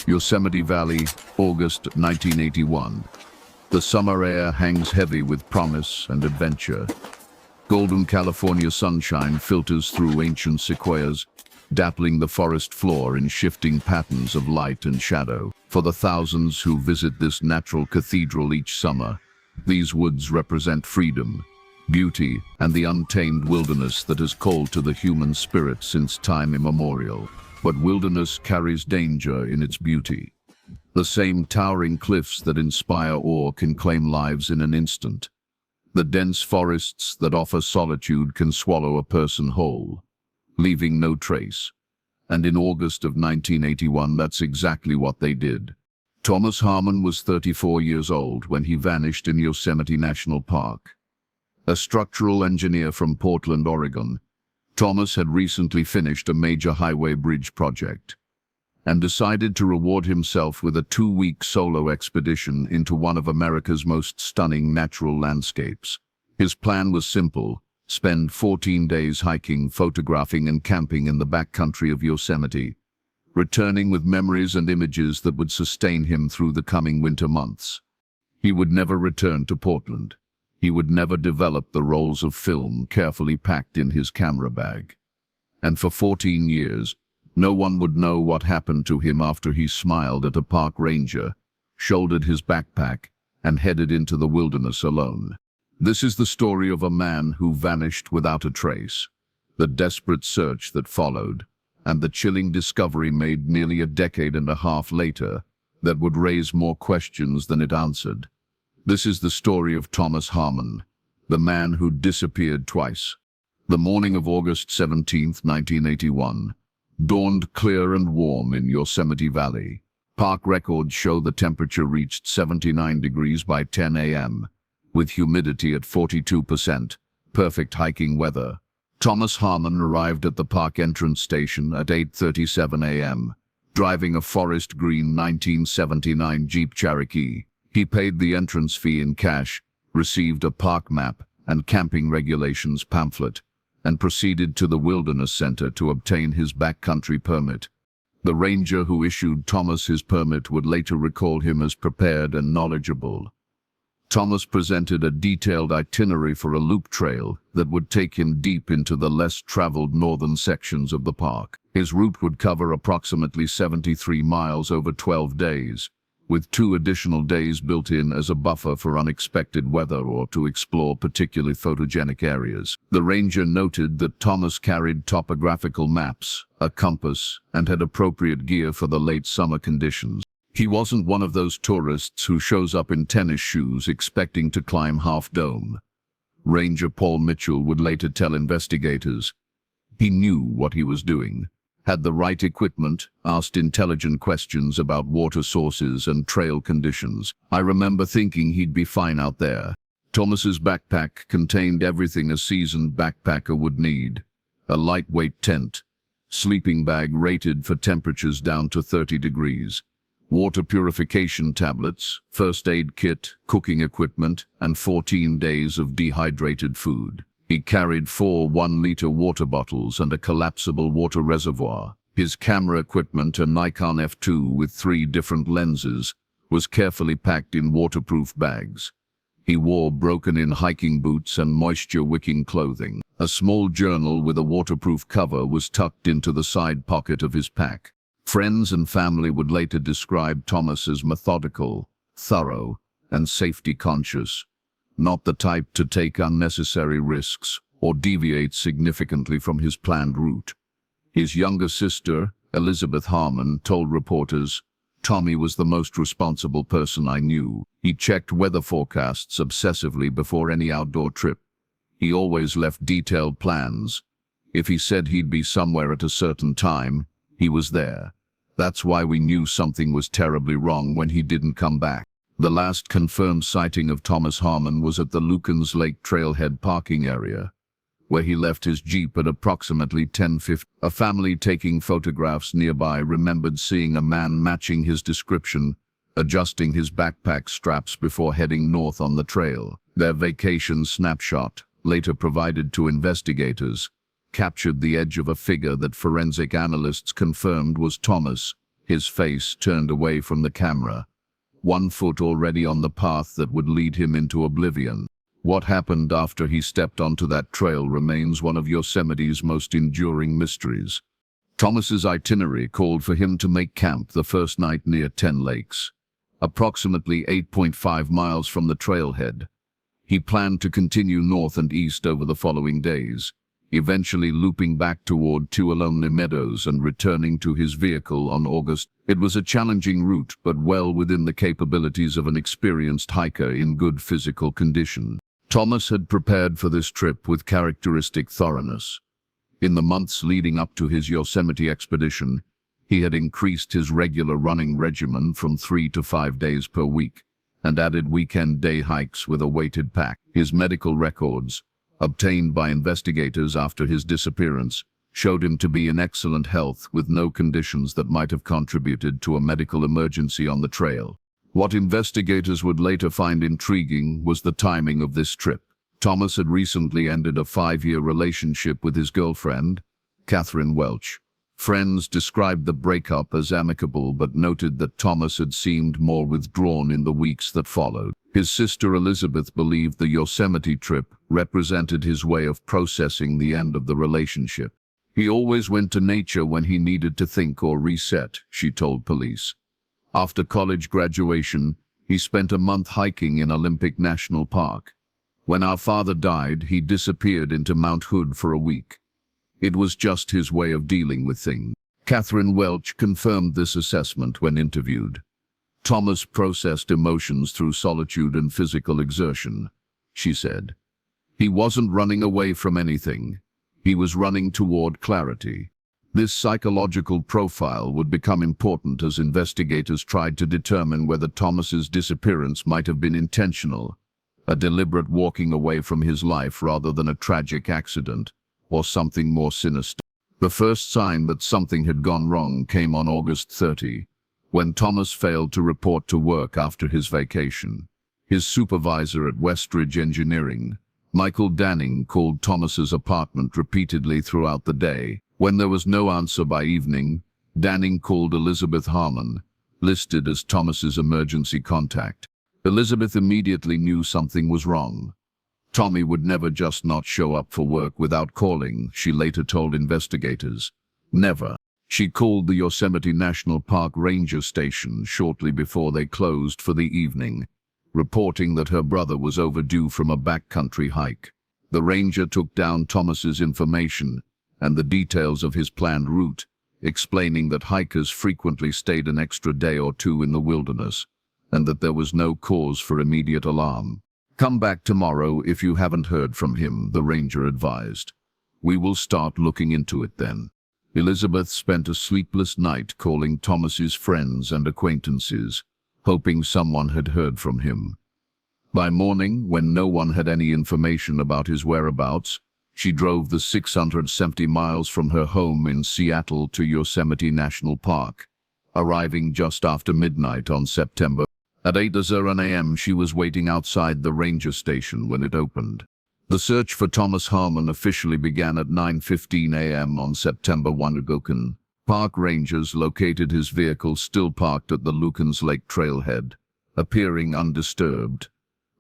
Yosemite Valley, August 1981. The summer air hangs heavy with promise and adventure. Golden California sunshine filters through ancient sequoias, dappling the forest floor in shifting patterns of light and shadow. For the thousands who visit this natural cathedral each summer, these woods represent freedom, beauty, and the untamed wilderness that has called to the human spirit since time immemorial. But wilderness carries danger in its beauty. The same towering cliffs that inspire awe can claim lives in an instant. The dense forests that offer solitude can swallow a person whole, leaving no trace. And in August of 1981, that's exactly what they did. Thomas Harmon was 34 years old when he vanished in Yosemite National Park. A structural engineer from Portland, Oregon, Thomas had recently finished a major highway bridge project and decided to reward himself with a 2-week solo expedition into one of America's most stunning natural landscapes. His plan was simple: spend 14 days hiking, photographing, and camping in the backcountry of Yosemite, returning with memories and images that would sustain him through the coming winter months. He would never return to Portland. He would never develop the rolls of film carefully packed in his camera bag. And for 14 years, no one would know what happened to him after he smiled at a park ranger, shouldered his backpack, and headed into the wilderness alone. This is the story of a man who vanished without a trace, the desperate search that followed, and the chilling discovery made nearly a decade and a half later that would raise more questions than it answered. This is the story of Thomas Harmon, the man who disappeared twice. The morning of August 17, 1981, dawned clear and warm in Yosemite Valley. Park records show the temperature reached 79 degrees by 10 a.m., with humidity at 42%, perfect hiking weather. Thomas Harmon arrived at the park entrance station at 8:37 a.m., driving a forest green 1979 Jeep Cherokee. He paid the entrance fee in cash, received a park map and camping regulations pamphlet, and proceeded to the Wilderness Center to obtain his backcountry permit. The ranger who issued Thomas his permit would later recall him as prepared and knowledgeable. Thomas presented a detailed itinerary for a loop trail that would take him deep into the less traveled northern sections of the park. His route would cover approximately 73 miles over 12 days, with 2 additional days built in as a buffer for unexpected weather or to explore particularly photogenic areas. The ranger noted that Thomas carried topographical maps, a compass, and had appropriate gear for the late summer conditions. He wasn't one of those tourists who shows up in tennis shoes expecting to climb Half Dome. Ranger Paul Mitchell would later tell investigators he knew what he was doing, had the right equipment, asked intelligent questions about water sources and trail conditions. "I remember thinking he'd be fine out there." Thomas's backpack contained everything a seasoned backpacker would need: a lightweight tent, sleeping bag rated for temperatures down to 30 degrees, water purification tablets, first aid kit, cooking equipment, and 14 days of dehydrated food. He carried 4 1-liter water bottles and a collapsible water reservoir. His camera equipment, a Nikon F2 with 3 different lenses, was carefully packed in waterproof bags. He wore broken-in hiking boots and moisture-wicking clothing. A small journal with a waterproof cover was tucked into the side pocket of his pack. Friends and family would later describe Thomas as methodical, thorough, and safety-conscious, not the type to take unnecessary risks or deviate significantly from his planned route. His younger sister, Elizabeth Harmon, told reporters, "Tommy was the most responsible person I knew. He checked weather forecasts obsessively before any outdoor trip. He always left detailed plans. If he said he'd be somewhere at a certain time, he was there. That's why we knew something was terribly wrong when he didn't come back." The last confirmed sighting of Thomas Harmon was at the Lukens Lake Trailhead parking area, where he left his Jeep at approximately 10:50. A family taking photographs nearby remembered seeing a man matching his description, adjusting his backpack straps before heading north on the trail. Their vacation snapshot, later provided to investigators, captured the edge of a figure that forensic analysts confirmed was Thomas, his face turned away from the camera, 1 foot already on the path that would lead him into oblivion. What happened after he stepped onto that trail remains one of Yosemite's most enduring mysteries. Thomas's itinerary called for him to make camp the first night near 10 Lakes, approximately 8.5 miles from the trailhead. He planned to continue north and east over the following days, eventually looping back toward Tuolumne Meadows and returning to his vehicle on August. It was a challenging route, but well within the capabilities of an experienced hiker in good physical condition. Thomas had prepared for this trip with characteristic thoroughness. In the months leading up to his Yosemite expedition, he had increased his regular running regimen from 3 to 5 days per week and added weekend day hikes with a weighted pack. His medical records, obtained by investigators after his disappearance, showed him to be in excellent health with no conditions that might have contributed to a medical emergency on the trail. What investigators would later find intriguing was the timing of this trip. Thomas had recently ended a 5-year relationship with his girlfriend, Catherine Welch. Friends described the breakup as amicable but noted that Thomas had seemed more withdrawn in the weeks that followed. His sister Elizabeth believed the Yosemite trip represented his way of processing the end of the relationship. He always went to nature when he needed to think or reset, she told police. After college graduation, he spent a month hiking in Olympic National Park. When our father died, he disappeared into Mount Hood for a week. It was just his way of dealing with things. Catherine Welch confirmed this assessment when interviewed. Thomas processed emotions through solitude and physical exertion, she said. He wasn't running away from anything. He was running toward clarity. This psychological profile would become important as investigators tried to determine whether Thomas's disappearance might have been intentional, a deliberate walking away from his life rather than a tragic accident, or something more sinister. The first sign that something had gone wrong came on August 30, when Thomas failed to report to work after his vacation. His supervisor at Westridge Engineering, Michael Danning, called Thomas's apartment repeatedly throughout the day. When there was no answer by evening, Danning called Elizabeth Harmon, listed as Thomas's emergency contact. Elizabeth immediately knew something was wrong. Tommy would never just not show up for work without calling, she later told investigators. Never. She called the Yosemite National Park ranger station shortly before they closed for the evening, reporting that her brother was overdue from a backcountry hike. The ranger took down Thomas's information and the details of his planned route, explaining that hikers frequently stayed an extra day or two in the wilderness, and that there was no cause for immediate alarm. Come back tomorrow if you haven't heard from him, the ranger advised. We will start looking into it then. Elizabeth spent a sleepless night calling Thomas's friends and acquaintances, hoping someone had heard from him. By morning, when no one had any information about his whereabouts, she drove the 670 miles from her home in Seattle to Yosemite National Park, arriving just after midnight on September. At 8:00 a.m. she was waiting outside the ranger station when it opened. The search for Thomas Harmon officially began at 9:15 a.m. on September 1. Park rangers located his vehicle still parked at the Lukens Lake trailhead, appearing undisturbed.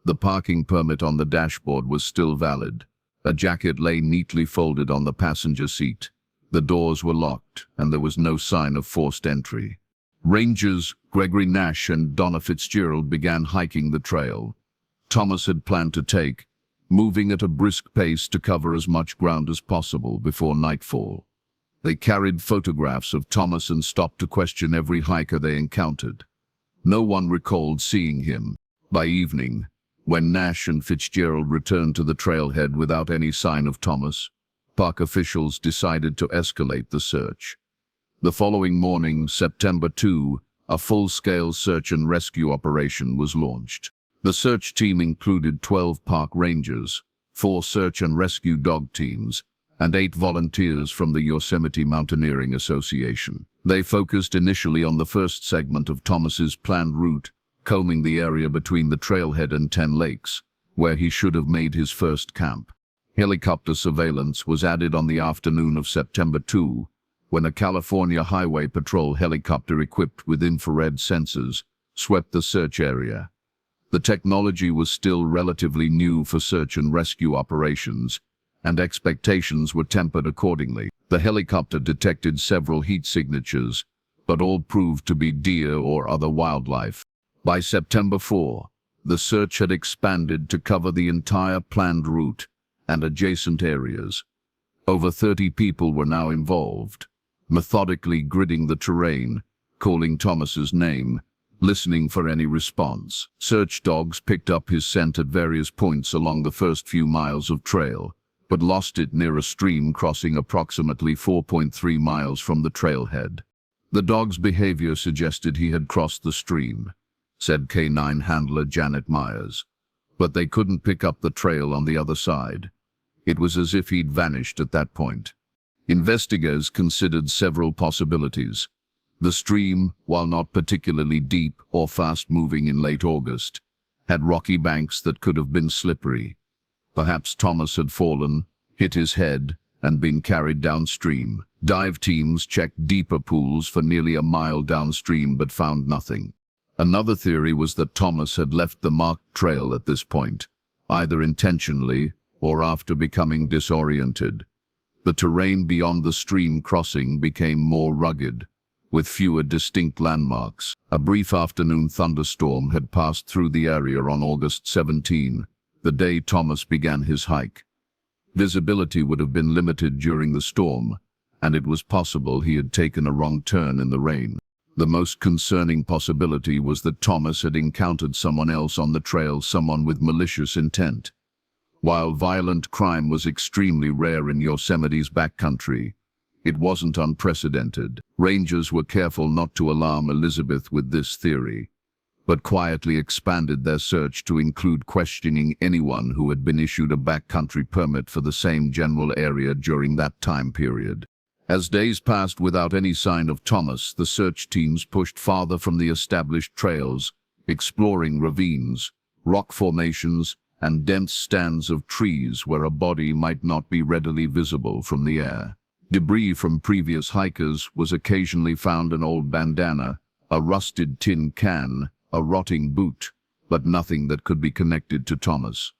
The parking permit on the dashboard was still valid. A jacket lay neatly folded on the passenger seat. The doors were locked, and there was no sign of forced entry. Rangers Gregory Nash and Donna Fitzgerald began hiking the trail Thomas had planned to take, moving at a brisk pace to cover as much ground as possible before nightfall. They carried photographs of Thomas and stopped to question every hiker they encountered. No one recalled seeing him. By evening, when Nash and Fitzgerald returned to the trailhead without any sign of Thomas, park officials decided to escalate the search. The following morning, September 2, a full-scale search and rescue operation was launched. The search team included 12 park rangers, 4 search and rescue dog teams, and 8 volunteers from the Yosemite Mountaineering Association. They focused initially on the first segment of Thomas's planned route, combing the area between the trailhead and 10 Lakes, where he should have made his first camp. Helicopter surveillance was added on the afternoon of September 2, when a California Highway Patrol helicopter equipped with infrared sensors swept the search area. The technology was still relatively new for search and rescue operations, and expectations were tempered accordingly. The helicopter detected several heat signatures, but all proved to be deer or other wildlife. By September 4, the search had expanded to cover the entire planned route and adjacent areas. Over 30 people were now involved, methodically gridding the terrain, calling Thomas's name, listening for any response. Search dogs picked up his scent at various points along the first few miles of trail, but lost it near a stream crossing approximately 4.3 miles from the trailhead. The dog's behavior suggested he had crossed the stream, said canine handler Janet Myers, but they couldn't pick up the trail on the other side. It was as if he'd vanished at that point. Investigators considered several possibilities. The stream, while not particularly deep or fast-moving in late August, had rocky banks that could have been slippery. Perhaps Thomas had fallen, hit his head, and been carried downstream. Dive teams checked deeper pools for nearly a mile downstream but found nothing. Another theory was that Thomas had left the marked trail at this point, either intentionally or after becoming disoriented. The terrain beyond the stream crossing became more rugged, with fewer distinct landmarks. A brief afternoon thunderstorm had passed through the area on August 17, the day Thomas began his hike. Visibility would have been limited during the storm, and it was possible he had taken a wrong turn in the rain. The most concerning possibility was that Thomas had encountered someone else on the trail, someone with malicious intent. While violent crime was extremely rare in Yosemite's backcountry, it wasn't unprecedented. Rangers were careful not to alarm Elizabeth with this theory, but quietly expanded their search to include questioning anyone who had been issued a backcountry permit for the same general area during that time period. As days passed without any sign of Thomas, the search teams pushed farther from the established trails, exploring ravines, rock formations, and dense stands of trees where a body might not be readily visible from the air. Debris from previous hikers was occasionally found: an old bandana, a rusted tin can, a rotting boot, but nothing that could be connected to Thomas.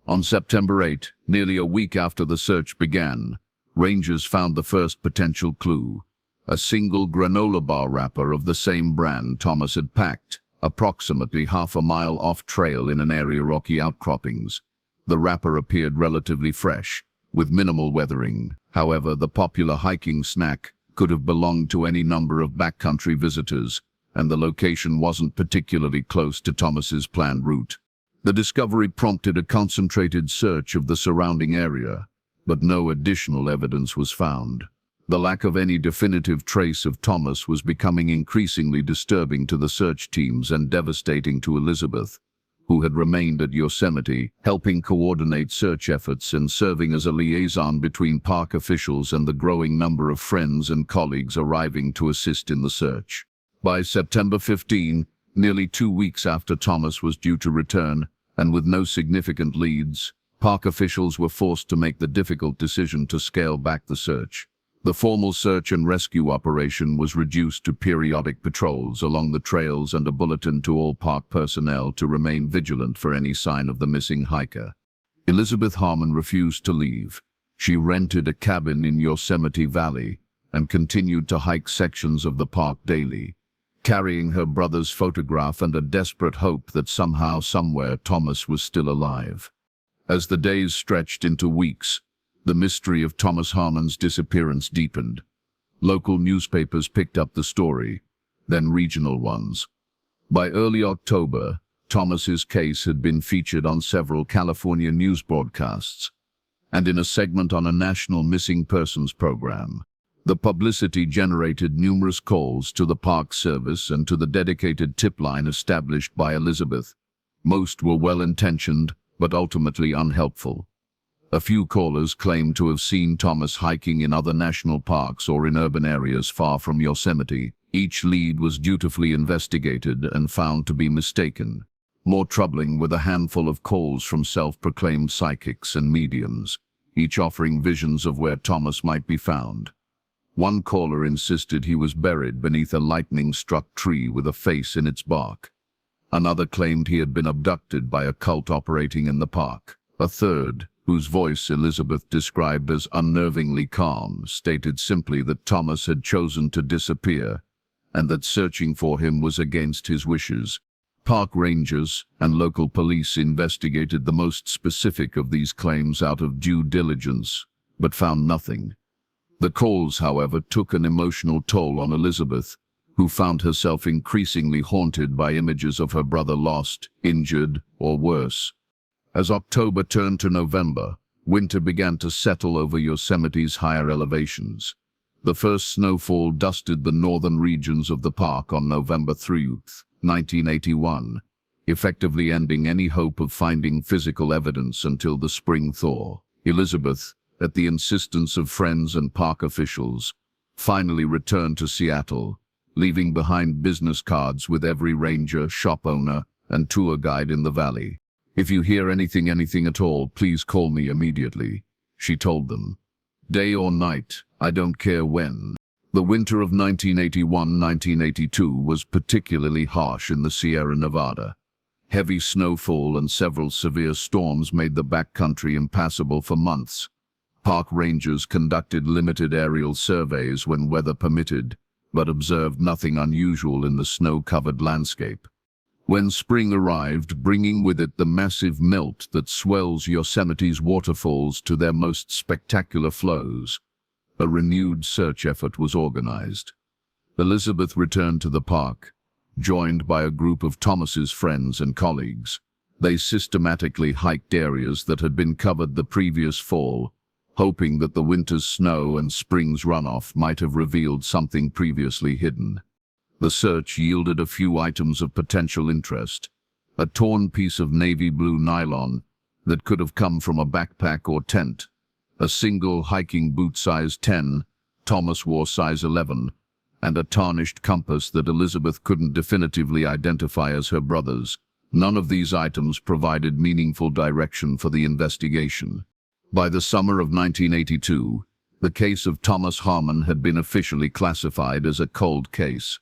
On September 8, nearly a week after the search began, rangers found the first potential clue: a single granola bar wrapper of the same brand Thomas had packed, approximately half a mile off-trail in an area of rocky outcroppings. The wrapper appeared relatively fresh, with minimal weathering. However, the popular hiking snack could have belonged to any number of backcountry visitors, and the location wasn't particularly close to Thomas's planned route. The discovery prompted a concentrated search of the surrounding area, but no additional evidence was found. The lack of any definitive trace of Thomas was becoming increasingly disturbing to the search teams and devastating to Elizabeth, who had remained at Yosemite, helping coordinate search efforts and serving as a liaison between park officials and the growing number of friends and colleagues arriving to assist in the search. By September 15, nearly 2 weeks after Thomas was due to return, and with no significant leads, park officials were forced to make the difficult decision to scale back the search. The formal search and rescue operation was reduced to periodic patrols along the trails and a bulletin to all park personnel to remain vigilant for any sign of the missing hiker. Elizabeth Harmon refused to leave. She rented a cabin in Yosemite Valley and continued to hike sections of the park daily, carrying her brother's photograph and a desperate hope that somehow, somewhere, Thomas was still alive. As the days stretched into weeks, the mystery of Thomas Harmon's disappearance deepened. Local newspapers picked up the story, then regional ones. By early October, Thomas's case had been featured on several California news broadcasts and in a segment on a national missing persons program. The publicity generated numerous calls to the Park Service and to the dedicated tip line established by Elizabeth. Most were well-intentioned, but ultimately unhelpful. A few callers claimed to have seen Thomas hiking in other national parks or in urban areas far from Yosemite. Each lead was dutifully investigated and found to be mistaken. More troubling were the handful of calls from self-proclaimed psychics and mediums, each offering visions of where Thomas might be found. One caller insisted he was buried beneath a lightning-struck tree with a face in its bark. Another claimed he had been abducted by a cult operating in the park. A third, whose voice Elizabeth described as unnervingly calm, stated simply that Thomas had chosen to disappear and that searching for him was against his wishes. Park rangers and local police investigated the most specific of these claims out of due diligence, but found nothing. The calls, however, took an emotional toll on Elizabeth, who found herself increasingly haunted by images of her brother lost, injured, or worse. As October turned to November, winter began to settle over Yosemite's higher elevations. The first snowfall dusted the northern regions of the park on November 3, 1981, effectively ending any hope of finding physical evidence until the spring thaw. Elizabeth, at the insistence of friends and park officials, finally returned to Seattle, leaving behind business cards with every ranger, shop owner, and tour guide in the valley. "If you hear anything at all, please call me immediately," she told them. "Day or night, I don't care when." The winter of 1981-1982 was particularly harsh in the Sierra Nevada. Heavy snowfall and several severe storms made the backcountry impassable for months. Park rangers conducted limited aerial surveys when weather permitted, but observed nothing unusual in the snow-covered landscape. When spring arrived, bringing with it the massive melt that swells Yosemite's waterfalls to their most spectacular flows, a renewed search effort was organized. Elizabeth returned to the park, joined by a group of Thomas's friends and colleagues. They systematically hiked areas that had been covered the previous fall, hoping that the winter's snow and spring's runoff might have revealed something previously hidden. The search yielded a few items of potential interest. A torn piece of navy blue nylon that could have come from a backpack or tent, a single hiking boot size 10, Thomas wore size 11, and a tarnished compass that Elizabeth couldn't definitively identify as her brother's. None of these items provided meaningful direction for the investigation. By the summer of 1982, the case of Thomas Harmon had been officially classified as a cold case.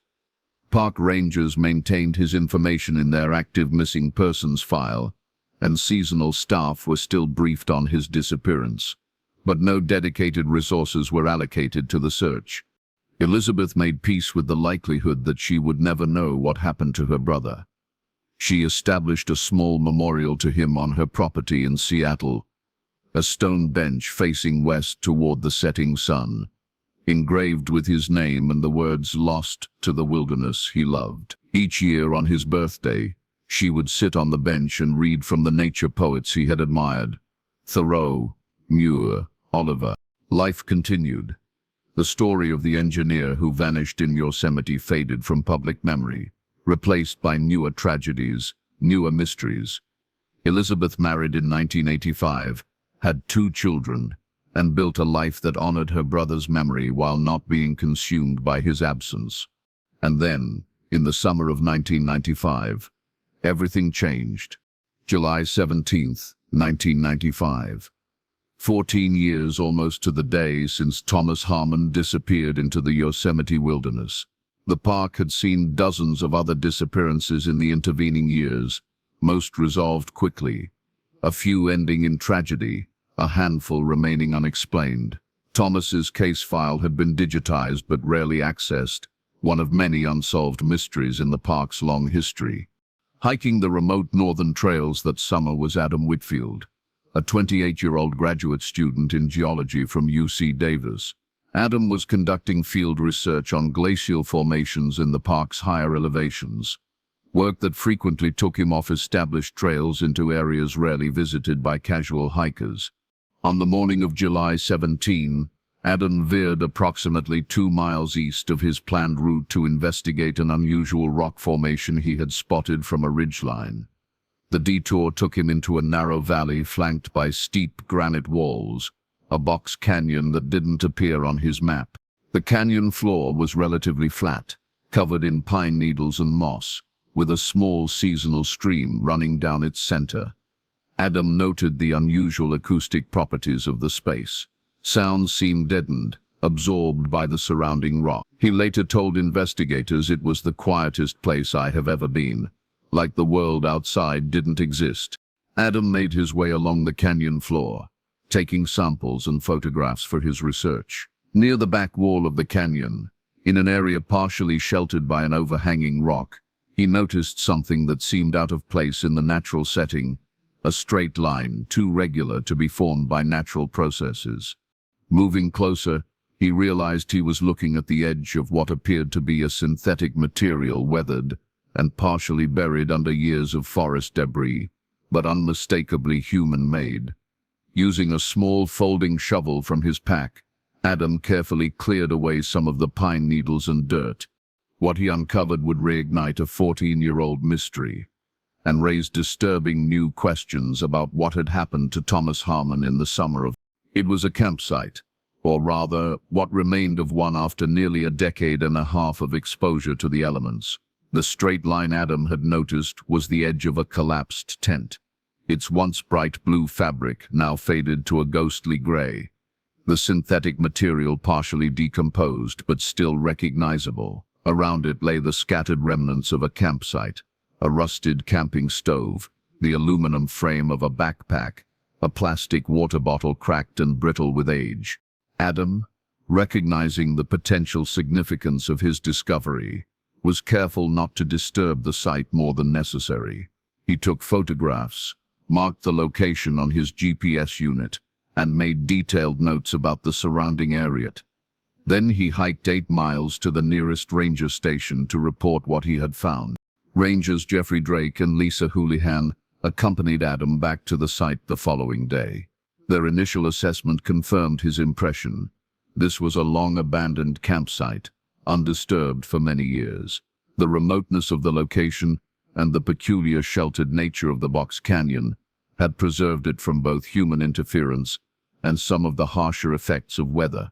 Park rangers maintained his information in their active missing persons file, and seasonal staff were still briefed on his disappearance. But no dedicated resources were allocated to the search. Elizabeth made peace with the likelihood that she would never know what happened to her brother. She established a small memorial to him on her property in Seattle, a stone bench facing west toward the setting sun, engraved with his name and the words "Lost to the wilderness he loved." Each year on his birthday, she would sit on the bench and read from the nature poets he had admired: Thoreau, Muir, Oliver. Life continued. The story of the engineer who vanished in Yosemite faded from public memory, replaced by newer tragedies, newer mysteries. Elizabeth married in 1985, had 2 children, and built a life that honored her brother's memory while not being consumed by his absence. And then, in the summer of 1995, everything changed. July 17, 1995. 14 years almost to the day since Thomas Harmon disappeared into the Yosemite wilderness. The park had seen dozens of other disappearances in the intervening years, most resolved quickly, a few ending in tragedy, a handful remaining unexplained. Thomas's case file had been digitized but rarely accessed, one of many unsolved mysteries in the park's long history. Hiking the remote northern trails that summer was Adam Whitfield, a 28-year-old graduate student in geology from UC Davis. Adam was conducting field research on glacial formations in the park's higher elevations, work that frequently took him off established trails into areas rarely visited by casual hikers. On the morning of July 17, Adam veered approximately 2 miles east of his planned route to investigate an unusual rock formation he had spotted from a ridgeline. The detour took him into a narrow valley flanked by steep granite walls, a box canyon that didn't appear on his map. The canyon floor was relatively flat, covered in pine needles and moss, with a small seasonal stream running down its center. Adam noted the unusual acoustic properties of the space. Sounds seemed deadened, absorbed by the surrounding rock. He later told investigators it was the quietest place I have ever been, like the world outside didn't exist. Adam made his way along the canyon floor, taking samples and photographs for his research. Near the back wall of the canyon, in an area partially sheltered by an overhanging rock, he noticed something that seemed out of place in the natural setting, a straight line too regular to be formed by natural processes. Moving closer, he realized he was looking at the edge of what appeared to be a synthetic material weathered and partially buried under years of forest debris, but unmistakably human-made. Using a small folding shovel from his pack, Adam carefully cleared away some of the pine needles and dirt. What he uncovered would reignite a 14-year-old mystery and raise disturbing new questions about what had happened to Thomas Harmon in the summer of... It was a campsite, or rather, what remained of one after nearly a decade and a half of exposure to the elements. The straight line Adam had noticed was the edge of a collapsed tent, its once bright blue fabric now faded to a ghostly gray, the synthetic material partially decomposed but still recognizable. Around it lay the scattered remnants of a campsite, a rusted camping stove, the aluminum frame of a backpack, a plastic water bottle cracked and brittle with age. Adam, recognizing the potential significance of his discovery, was careful not to disturb the site more than necessary. He took photographs, marked the location on his GPS unit, and made detailed notes about the surrounding area. Then he hiked 8 miles to the nearest ranger station to report what he had found. Rangers Jeffrey Drake and Lisa Houlihan accompanied Adam back to the site the following day. Their initial assessment confirmed his impression. This was a long-abandoned campsite, undisturbed for many years. The remoteness of the location and the peculiar sheltered nature of the box canyon had preserved it from both human interference and some of the harsher effects of weather.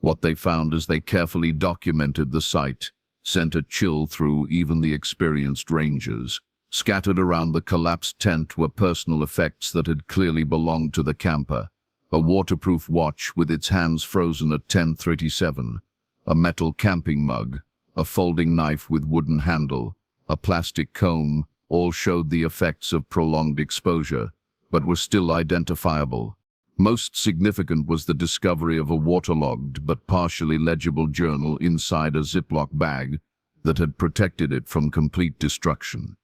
What they found as they carefully documented the site sent a chill through even the experienced rangers. Scattered around the collapsed tent were personal effects that had clearly belonged to the camper. A waterproof watch with its hands frozen at 10:37, a metal camping mug, a folding knife with wooden handle, a plastic comb, all showed the effects of prolonged exposure, but were still identifiable. Most significant was the discovery of a waterlogged but partially legible journal inside a Ziploc bag that had protected it from complete destruction.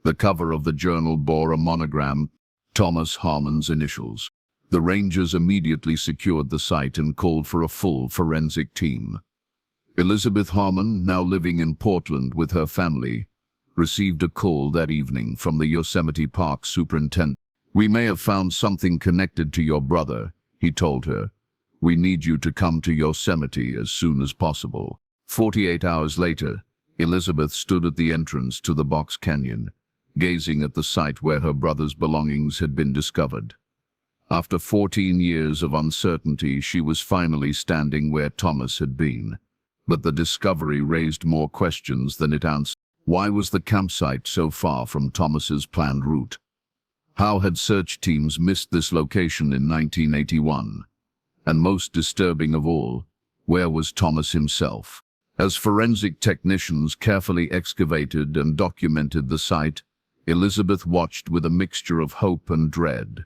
The cover of the journal bore a monogram, Thomas Harmon's initials. The rangers immediately secured the site and called for a full forensic team. Elizabeth Harmon, now living in Portland with her family, received a call that evening from the Yosemite Park superintendent. "We may have found something connected to your brother," he told her. "We need you to come to Yosemite as soon as possible." 48 hours later, Elizabeth stood at the entrance to the box canyon, gazing at the site where her brother's belongings had been discovered. After 14 years of uncertainty, she was finally standing where Thomas had been. But the discovery raised more questions than it answered. Why was the campsite so far from Thomas's planned route? How had search teams missed this location in 1981? And most disturbing of all, where was Thomas himself? As forensic technicians carefully excavated and documented the site, Elizabeth watched with a mixture of hope and dread.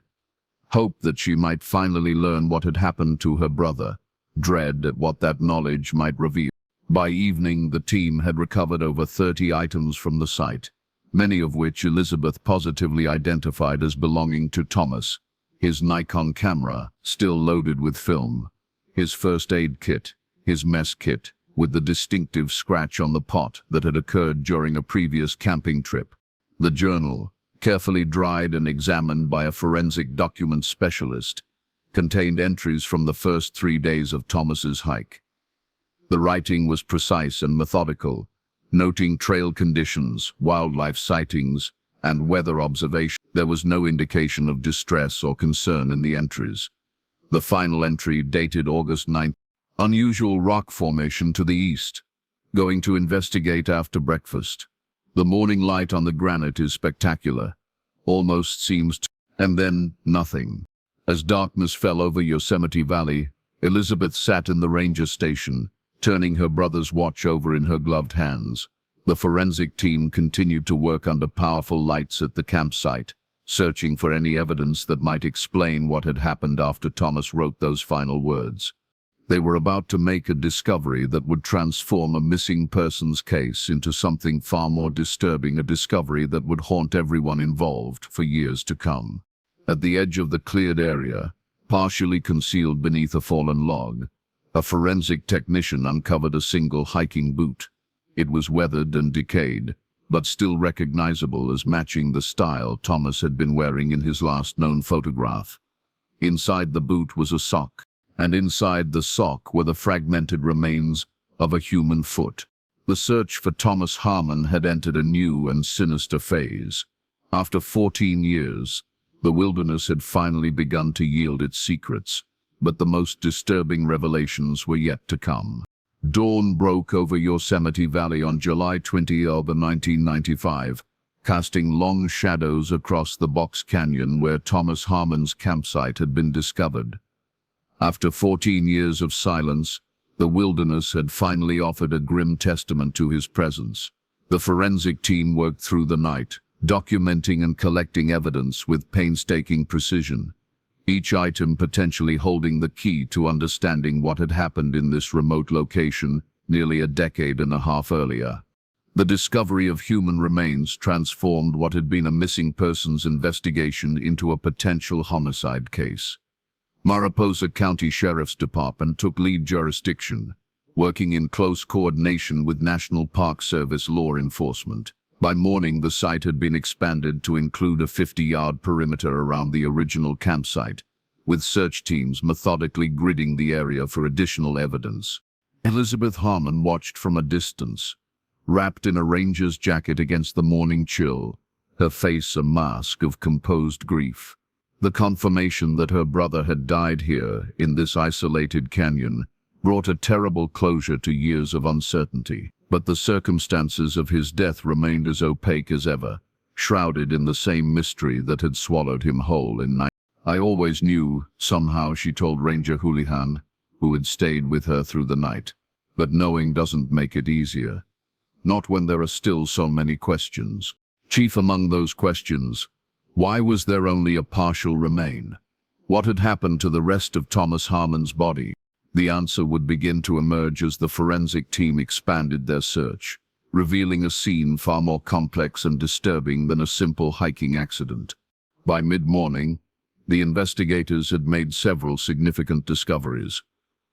Hope that she might finally learn what had happened to her brother, dread at what that knowledge might reveal. By evening, the team had recovered over 30 items from the site, many of which Elizabeth positively identified as belonging to Thomas: his Nikon camera, still loaded with film, his first aid kit, his mess kit, with the distinctive scratch on the pot that had occurred during a previous camping trip, the journal, carefully dried and examined by a forensic document specialist, contained entries from the first 3 days of Thomas's hike. The writing was precise and methodical, noting trail conditions, wildlife sightings, and weather observation. There was no indication of distress or concern in the entries. The final entry, dated August 9th, unusual rock formation to the east. Going to investigate after breakfast. The morning light on the granite is spectacular. Almost seems to... And then, nothing. As darkness fell over Yosemite Valley, Elizabeth sat in the ranger station, turning her brother's watch over in her gloved hands. The forensic team continued to work under powerful lights at the campsite, searching for any evidence that might explain what had happened after Thomas wrote those final words. They were about to make a discovery that would transform a missing persons case into something far more disturbing, a discovery that would haunt everyone involved for years to come. At the edge of the cleared area, partially concealed beneath a fallen log, a forensic technician uncovered a single hiking boot. It was weathered and decayed, but still recognizable as matching the style Thomas had been wearing in his last known photograph. Inside the boot was a sock, and inside the sock were the fragmented remains of a human foot. The search for Thomas Harmon had entered a new and sinister phase. After 14 years, the wilderness had finally begun to yield its secrets, but the most disturbing revelations were yet to come. Dawn broke over Yosemite Valley on July 20, 1995, casting long shadows across the box canyon where Thomas Harmon's campsite had been discovered. After 14 years of silence, the wilderness had finally offered a grim testament to his presence. The forensic team worked through the night, documenting and collecting evidence with painstaking precision, each item potentially holding the key to understanding what had happened in this remote location nearly a decade and a half earlier. The discovery of human remains transformed what had been a missing persons investigation into a potential homicide case. Mariposa County Sheriff's Department took lead jurisdiction, working in close coordination with National Park Service law enforcement. By morning, the site had been expanded to include a 50-yard perimeter around the original campsite, with search teams methodically gridding the area for additional evidence. Elizabeth Harmon watched from a distance, wrapped in a ranger's jacket against the morning chill, her face a mask of composed grief. The confirmation that her brother had died here, in this isolated canyon, brought a terrible closure to years of uncertainty. But the circumstances of his death remained as opaque as ever, shrouded in the same mystery that had swallowed him whole in night. "I always knew," somehow she told Ranger Houlihan, who had stayed with her through the night. "But knowing doesn't make it easier. Not when there are still so many questions. Chief among those questions, why was there only a partial remain? What had happened to the rest of Thomas Harmon's body?" The answer would begin to emerge as the forensic team expanded their search, revealing a scene far more complex and disturbing than a simple hiking accident. By mid-morning, the investigators had made several significant discoveries.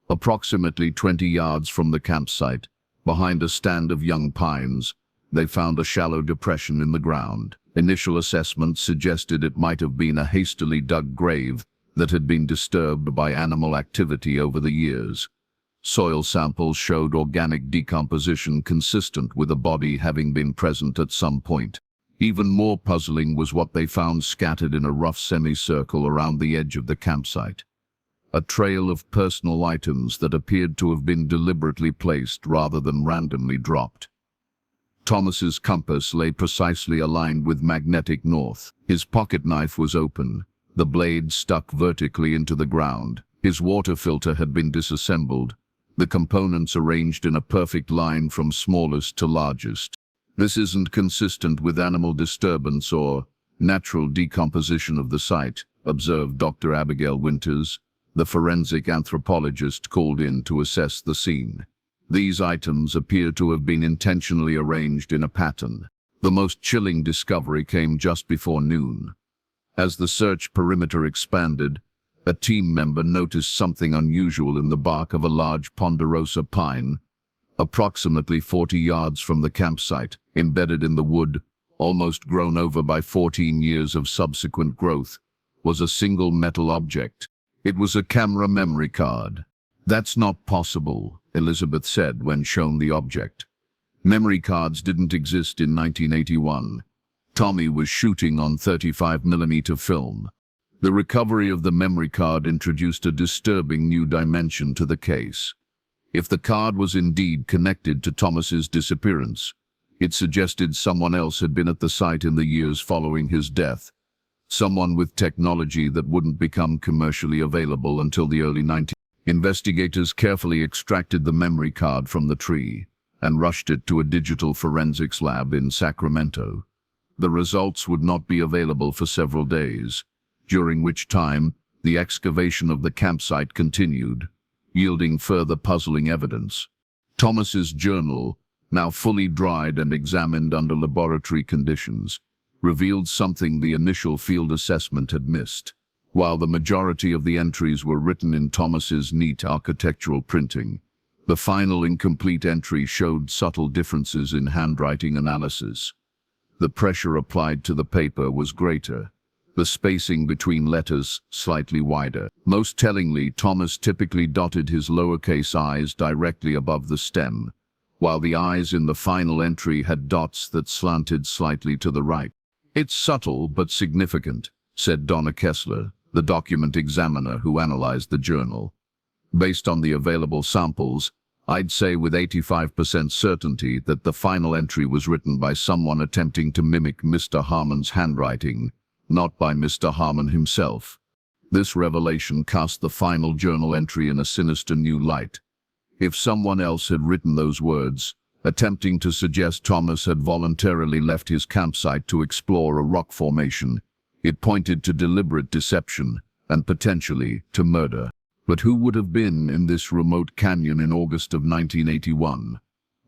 Approximately 20 yards from the campsite, behind a stand of young pines, they found a shallow depression in the ground. Initial assessments suggested it might have been a hastily dug grave that had been disturbed by animal activity over the years. Soil samples showed organic decomposition consistent with a body having been present at some point. Even more puzzling was what they found scattered in a rough semicircle around the edge of the campsite. A trail of personal items that appeared to have been deliberately placed rather than randomly dropped. Thomas's compass lay precisely aligned with magnetic north. His pocket knife was open, the blade stuck vertically into the ground. His water filter had been disassembled, the components arranged in a perfect line from smallest to largest. "This isn't consistent with animal disturbance or natural decomposition of the site," observed Dr. Abigail Winters, the forensic anthropologist called in to assess the scene. "These items appear to have been intentionally arranged in a pattern." The most chilling discovery came just before noon. As the search perimeter expanded, a team member noticed something unusual in the bark of a large ponderosa pine. Approximately 40 yards from the campsite, embedded in the wood, almost grown over by 14 years of subsequent growth, was a single metal object. It was a camera memory card. "That's not possible," Elizabeth said when shown the object. "Memory cards didn't exist in 1981. Tommy was shooting on 35mm film." The recovery of the memory card introduced a disturbing new dimension to the case. If the card was indeed connected to Thomas's disappearance, it suggested someone else had been at the site in the years following his death, someone with technology that wouldn't become commercially available until the early 1990s. Investigators carefully extracted the memory card from the tree and rushed it to a digital forensics lab in Sacramento. The results would not be available for several days, during which time the excavation of the campsite continued, yielding further puzzling evidence. Thomas's journal, now fully dried and examined under laboratory conditions, revealed something the initial field assessment had missed. While the majority of the entries were written in Thomas's neat architectural printing, the final incomplete entry showed subtle differences in handwriting analysis. The pressure applied to the paper was greater, the spacing between letters slightly wider. Most tellingly, Thomas typically dotted his lowercase i's directly above the stem, while the i's in the final entry had dots that slanted slightly to the right. "It's subtle but significant," said Donna Kessler, the document examiner who analyzed the journal. "Based on the available samples, I'd say with 85% certainty that the final entry was written by someone attempting to mimic Mr. Harmon's handwriting, not by Mr. Harmon himself." This revelation cast the final journal entry in a sinister new light. If someone else had written those words, attempting to suggest Thomas had voluntarily left his campsite to explore a rock formation, it pointed to deliberate deception and potentially to murder. But who would have been in this remote canyon in August of 1981?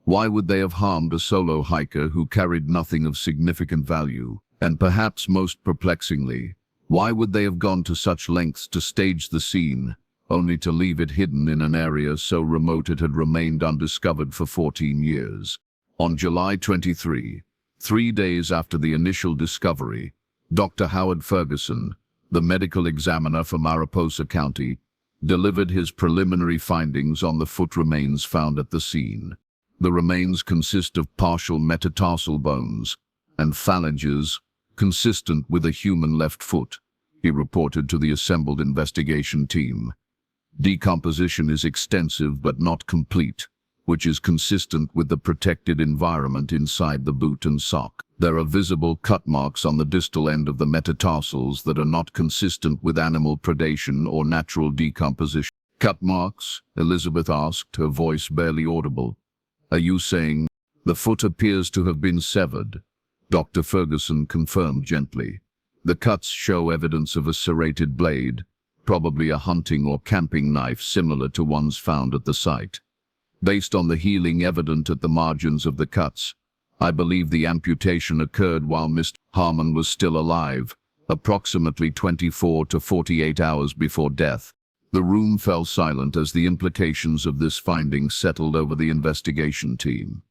Why would they have harmed a solo hiker who carried nothing of significant value? And perhaps most perplexingly, why would they have gone to such lengths to stage the scene, only to leave it hidden in an area so remote it had remained undiscovered for 14 years? On July 23, 3 days after the initial discovery, Dr. Howard Ferguson, the medical examiner for Mariposa County, delivered his preliminary findings on the foot remains found at the scene. The remains consist of partial metatarsal bones and phalanges consistent with a human left foot, he reported to the assembled investigation team. Decomposition is extensive but not complete, which is consistent with the protected environment inside the boot and sock. There are visible cut marks on the distal end of the metatarsals that are not consistent with animal predation or natural decomposition. "Cut marks?" Elizabeth asked, her voice barely audible. "Are you saying the foot appears to have been severed?" Dr. Ferguson confirmed gently. "The cuts show evidence of a serrated blade, probably a hunting or camping knife similar to ones found at the site. Based on the healing evident at the margins of the cuts, I believe the amputation occurred while Mr. Harmon was still alive, approximately 24 to 48 hours before death." The room fell silent as the implications of this finding settled over the investigation team.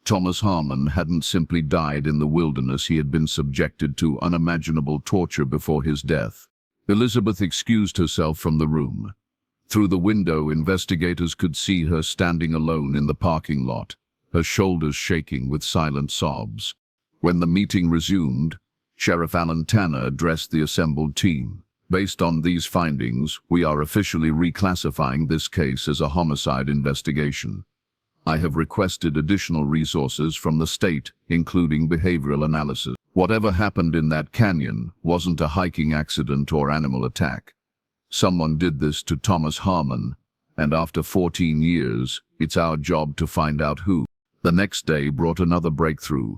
Thomas Harmon hadn't simply died in the wilderness, he had been subjected to unimaginable torture before his death. Elizabeth excused herself from the room. Through the window, investigators could see her standing alone in the parking lot, her shoulders shaking with silent sobs. When the meeting resumed, Sheriff Alan Tanner addressed the assembled team. "Based on these findings, we are officially reclassifying this case as a homicide investigation. I have requested additional resources from the state, including behavioral analysis. Whatever happened in that canyon wasn't a hiking accident or animal attack. Someone did this to Thomas Harmon, and after 14 years, it's our job to find out who." The next day brought another breakthrough,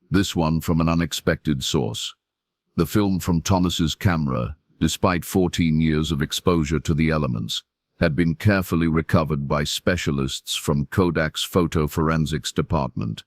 this one from an unexpected source. The film from Thomas's camera, despite 14 years of exposure to the elements, had been carefully recovered by specialists from Kodak's photo forensics department.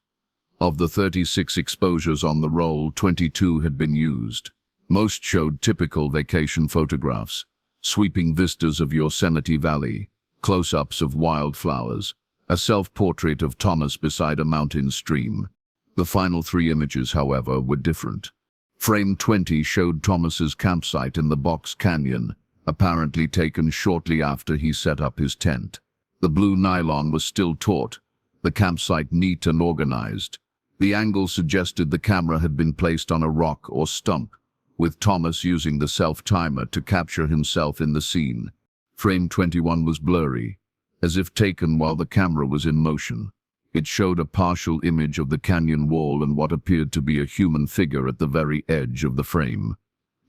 Of the 36 exposures on the roll, 22 had been used. Most showed typical vacation photographs, sweeping vistas of Yosemite Valley, close-ups of wildflowers, a self-portrait of Thomas beside a mountain stream. The final 3 images, however, were different. Frame 20 showed Thomas's campsite in the Box Canyon, apparently taken shortly after he set up his tent. The blue nylon was still taut, the campsite neat and organized. The angle suggested the camera had been placed on a rock or stump, with Thomas using the self-timer to capture himself in the scene. Frame 21 was blurry, as if taken while the camera was in motion. It showed a partial image of the canyon wall and what appeared to be a human figure at the very edge of the frame.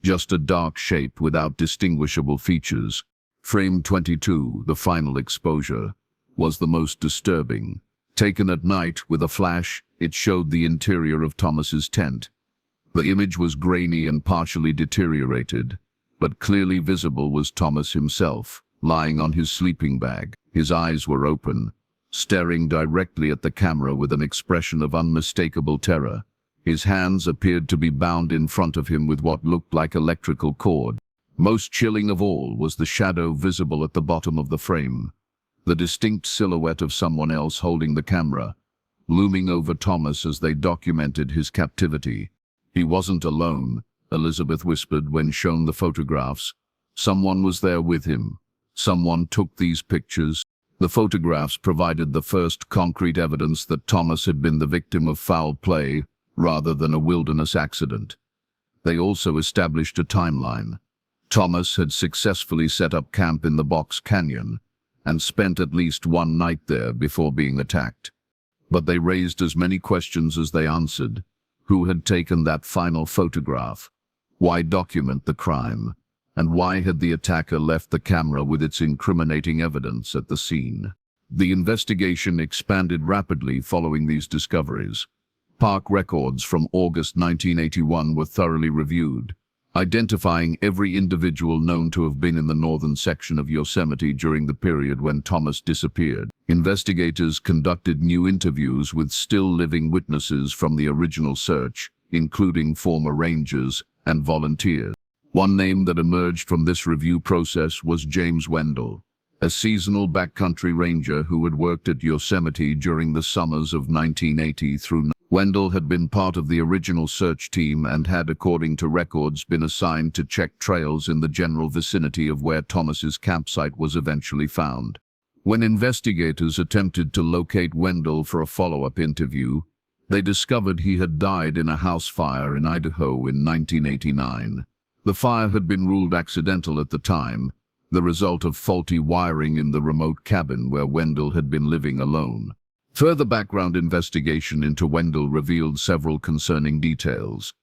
Just a dark shape without distinguishable features. Frame 22, the final exposure, was the most disturbing. Taken at night with a flash, it showed the interior of Thomas's tent. The image was grainy and partially deteriorated, but clearly visible was Thomas himself, lying on his sleeping bag. His eyes were open, staring directly at the camera with an expression of unmistakable terror. His hands appeared to be bound in front of him with what looked like electrical cord. Most chilling of all was the shadow visible at the bottom of the frame, the distinct silhouette of someone else holding the camera, looming over Thomas as they documented his captivity. He wasn't alone, Elizabeth whispered when shown the photographs. Someone was there with him. Someone took these pictures. The photographs provided the first concrete evidence that Thomas had been the victim of foul play rather than a wilderness accident. They also established a timeline. Thomas had successfully set up camp in the Box Canyon and spent at least one night there before being attacked. But they raised as many questions as they answered. Who had taken that final photograph? Why document the crime? And why had the attacker left the camera with its incriminating evidence at the scene? The investigation expanded rapidly following these discoveries. Park records from August 1981 were thoroughly reviewed, identifying every individual known to have been in the northern section of Yosemite during the period when Thomas disappeared. Investigators conducted new interviews with still-living witnesses from the original search, including former rangers and volunteers. One name that emerged from this review process was James Wendell, a seasonal backcountry ranger who had worked at Yosemite during the summers of 1980 through. Wendell had been part of the original search team and had, according to records, been assigned to check trails in the general vicinity of where Thomas's campsite was eventually found. When investigators attempted to locate Wendell for a follow-up interview, they discovered he had died in a house fire in Idaho in 1989. The fire had been ruled accidental at the time, the result of faulty wiring in the remote cabin where Wendell had been living alone. Further background investigation into Wendell revealed several concerning details.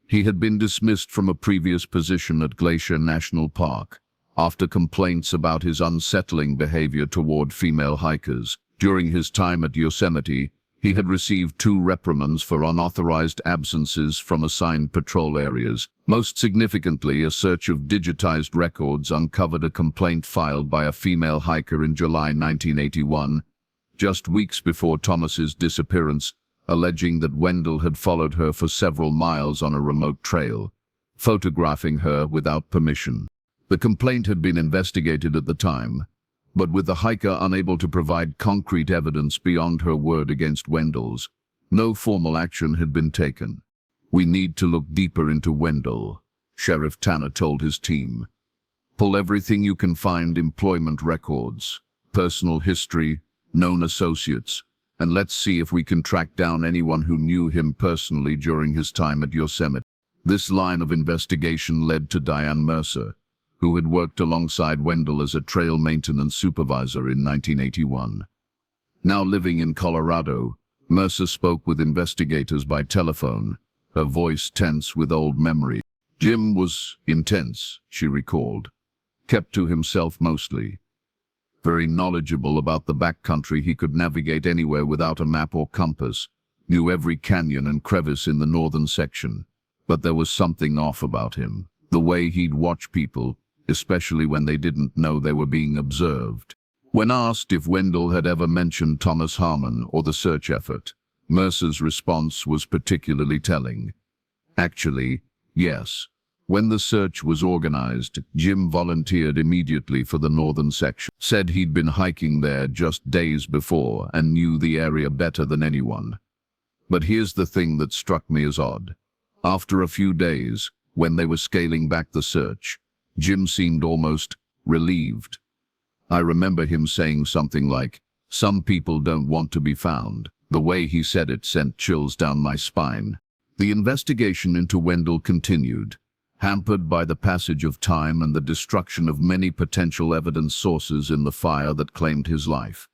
He had been dismissed from a previous position at Glacier National Park after complaints about his unsettling behavior toward female hikers. During his time at Yosemite, he had received 2 reprimands for unauthorized absences from assigned patrol areas. Most significantly, a search of digitized records uncovered a complaint filed by a female hiker in July 1981, just weeks before Thomas's disappearance, alleging that Wendell had followed her for several miles on a remote trail, photographing her without permission. The complaint had been investigated at the time, but with the hiker unable to provide concrete evidence beyond her word against Wendell's, no formal action had been taken. "We need to look deeper into Wendell," Sheriff Tanner told his team. "Pull everything you can find: employment records, personal history, known associates, and let's see if we can track down anyone who knew him personally during his time at Yosemite." This line of investigation led to Diane Mercer, who had worked alongside Wendell as a trail maintenance supervisor in 1981. Now living in Colorado, Mercer spoke with investigators by telephone, her voice tense with old memory. Jim was intense, she recalled, kept to himself mostly. Very knowledgeable about the backcountry, he could navigate anywhere without a map or compass, knew every canyon and crevice in the northern section. But there was something off about him, the way he'd watch people, especially when they didn't know they were being observed. When asked if Wendell had ever mentioned Thomas Harmon or the search effort, Mercer's response was particularly telling. Actually, yes. When the search was organized, Jim volunteered immediately for the northern section. Said he'd been hiking there just days before and knew the area better than anyone. But here's the thing that struck me as odd. After a few days, when they were scaling back the search, Jim seemed almost relieved. I remember him saying something like, "Some people don't want to be found." The way he said it sent chills down my spine. The investigation into Wendell continued, hampered by the passage of time and the destruction of many potential evidence sources in the fire that claimed his life.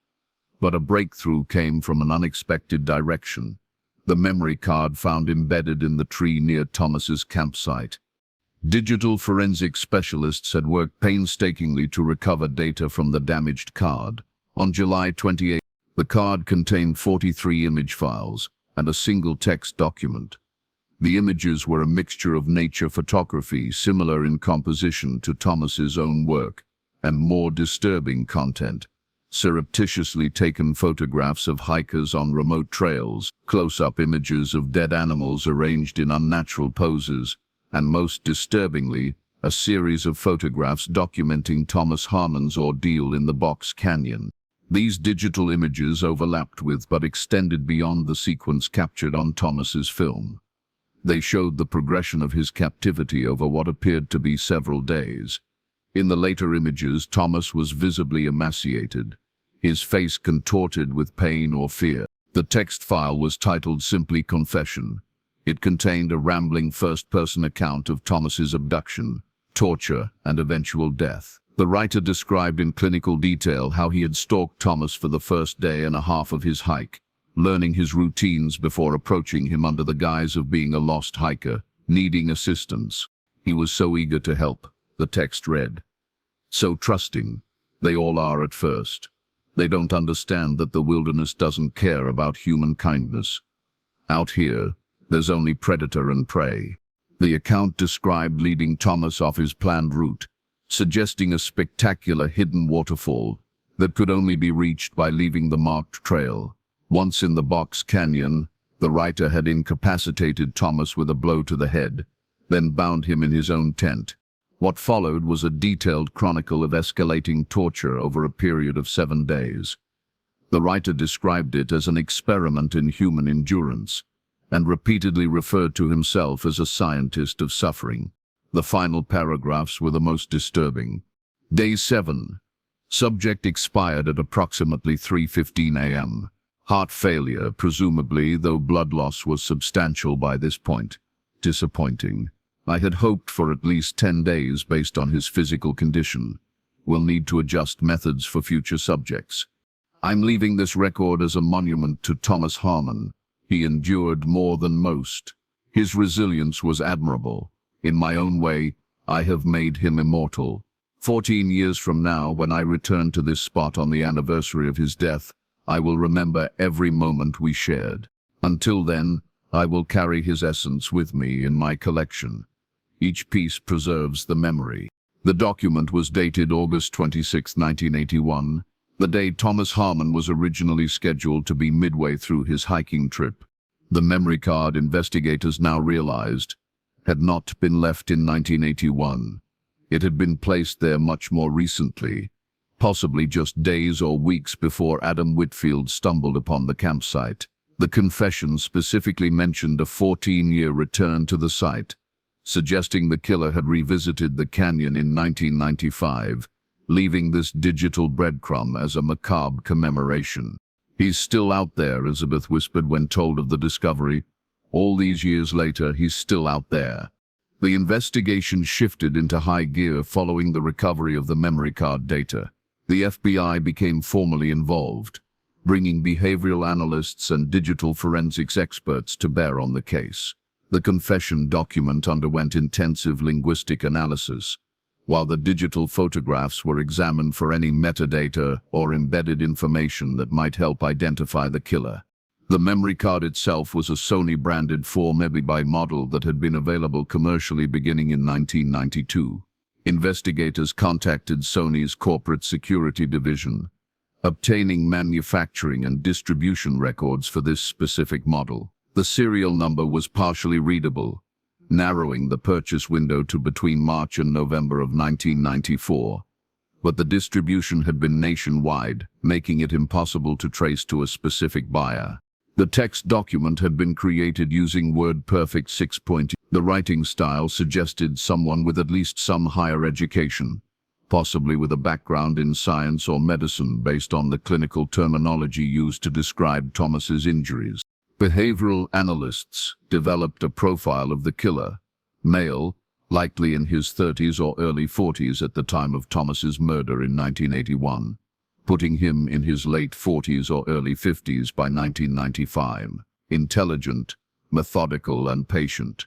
But a breakthrough came from an unexpected direction: the memory card found embedded in the tree near Thomas's campsite. Digital forensic specialists had worked painstakingly to recover data from the damaged card. On July 28, the card contained 43 image files and a single text document. The images were a mixture of nature photography, similar in composition to Thomas's own work, and more disturbing content. Surreptitiously taken photographs of hikers on remote trails, close-up images of dead animals arranged in unnatural poses, and most disturbingly, a series of photographs documenting Thomas Harmon's ordeal in the Box Canyon. These digital images overlapped with but extended beyond the sequence captured on Thomas's film. They showed the progression of his captivity over what appeared to be several days. In the later images, Thomas was visibly emaciated, his face contorted with pain or fear. The text file was titled simply Confession. It contained a rambling first-person account of Thomas's abduction, torture, and eventual death. The writer described in clinical detail how he had stalked Thomas for the first day and a half of his hike, learning his routines before approaching him under the guise of being a lost hiker, needing assistance. He was so eager to help, the text read. So trusting. They all are at first. They don't understand that the wilderness doesn't care about human kindness. Out here, there's only predator and prey. The account described leading Thomas off his planned route, suggesting a spectacular hidden waterfall that could only be reached by leaving the marked trail. Once in the Box Canyon, the writer had incapacitated Thomas with a blow to the head, then bound him in his own tent. What followed was a detailed chronicle of escalating torture over a period of 7 days. The writer described it as an experiment in human endurance, and repeatedly referred to himself as a scientist of suffering. The final paragraphs were the most disturbing. Day 7. Subject expired at approximately 3:15 a.m. Heart failure, presumably, though blood loss was substantial by this point. Disappointing. I had hoped for at least 10 days based on his physical condition. We'll need to adjust methods for future subjects. I'm leaving this record as a monument to Thomas Harmon. He endured more than most. His resilience was admirable. In my own way, I have made him immortal. 14 years from now, when I return to this spot on the anniversary of his death, I will remember every moment we shared. Until then, I will carry his essence with me in my collection. Each piece preserves the memory. The document was dated August 26, 1981, the day Thomas Harmon was originally scheduled to be midway through his hiking trip. The memory card, investigators now realized, had not been left in 1981. It had been placed there much more recently, possibly just days or weeks before Adam Whitfield stumbled upon the campsite. The confession specifically mentioned a 14-year return to the site, suggesting the killer had revisited the canyon in 1995, leaving this digital breadcrumb as a macabre commemoration. He's still out there, Elizabeth whispered when told of the discovery. All these years later, he's still out there. The investigation shifted into high gear following the recovery of the memory card data. The FBI became formally involved, bringing behavioral analysts and digital forensics experts to bear on the case. The confession document underwent intensive linguistic analysis, while the digital photographs were examined for any metadata or embedded information that might help identify the killer. The memory card itself was a Sony-branded 4MB model that had been available commercially beginning in 1992. Investigators contacted Sony's corporate security division, obtaining manufacturing and distribution records for this specific model. The serial number was partially readable, narrowing the purchase window to between March and November of 1994. But the distribution had been nationwide, making it impossible to trace to a specific buyer. The text document had been created using WordPerfect 6.0. The writing style suggested someone with at least some higher education, possibly with a background in science or medicine based on the clinical terminology used to describe Thomas's injuries. Behavioral analysts developed a profile of the killer, male, likely in his 30s or early 40s at the time of Thomas's murder in 1981, putting him in his late 40s or early 50s by 1995. Intelligent, methodical, and patient.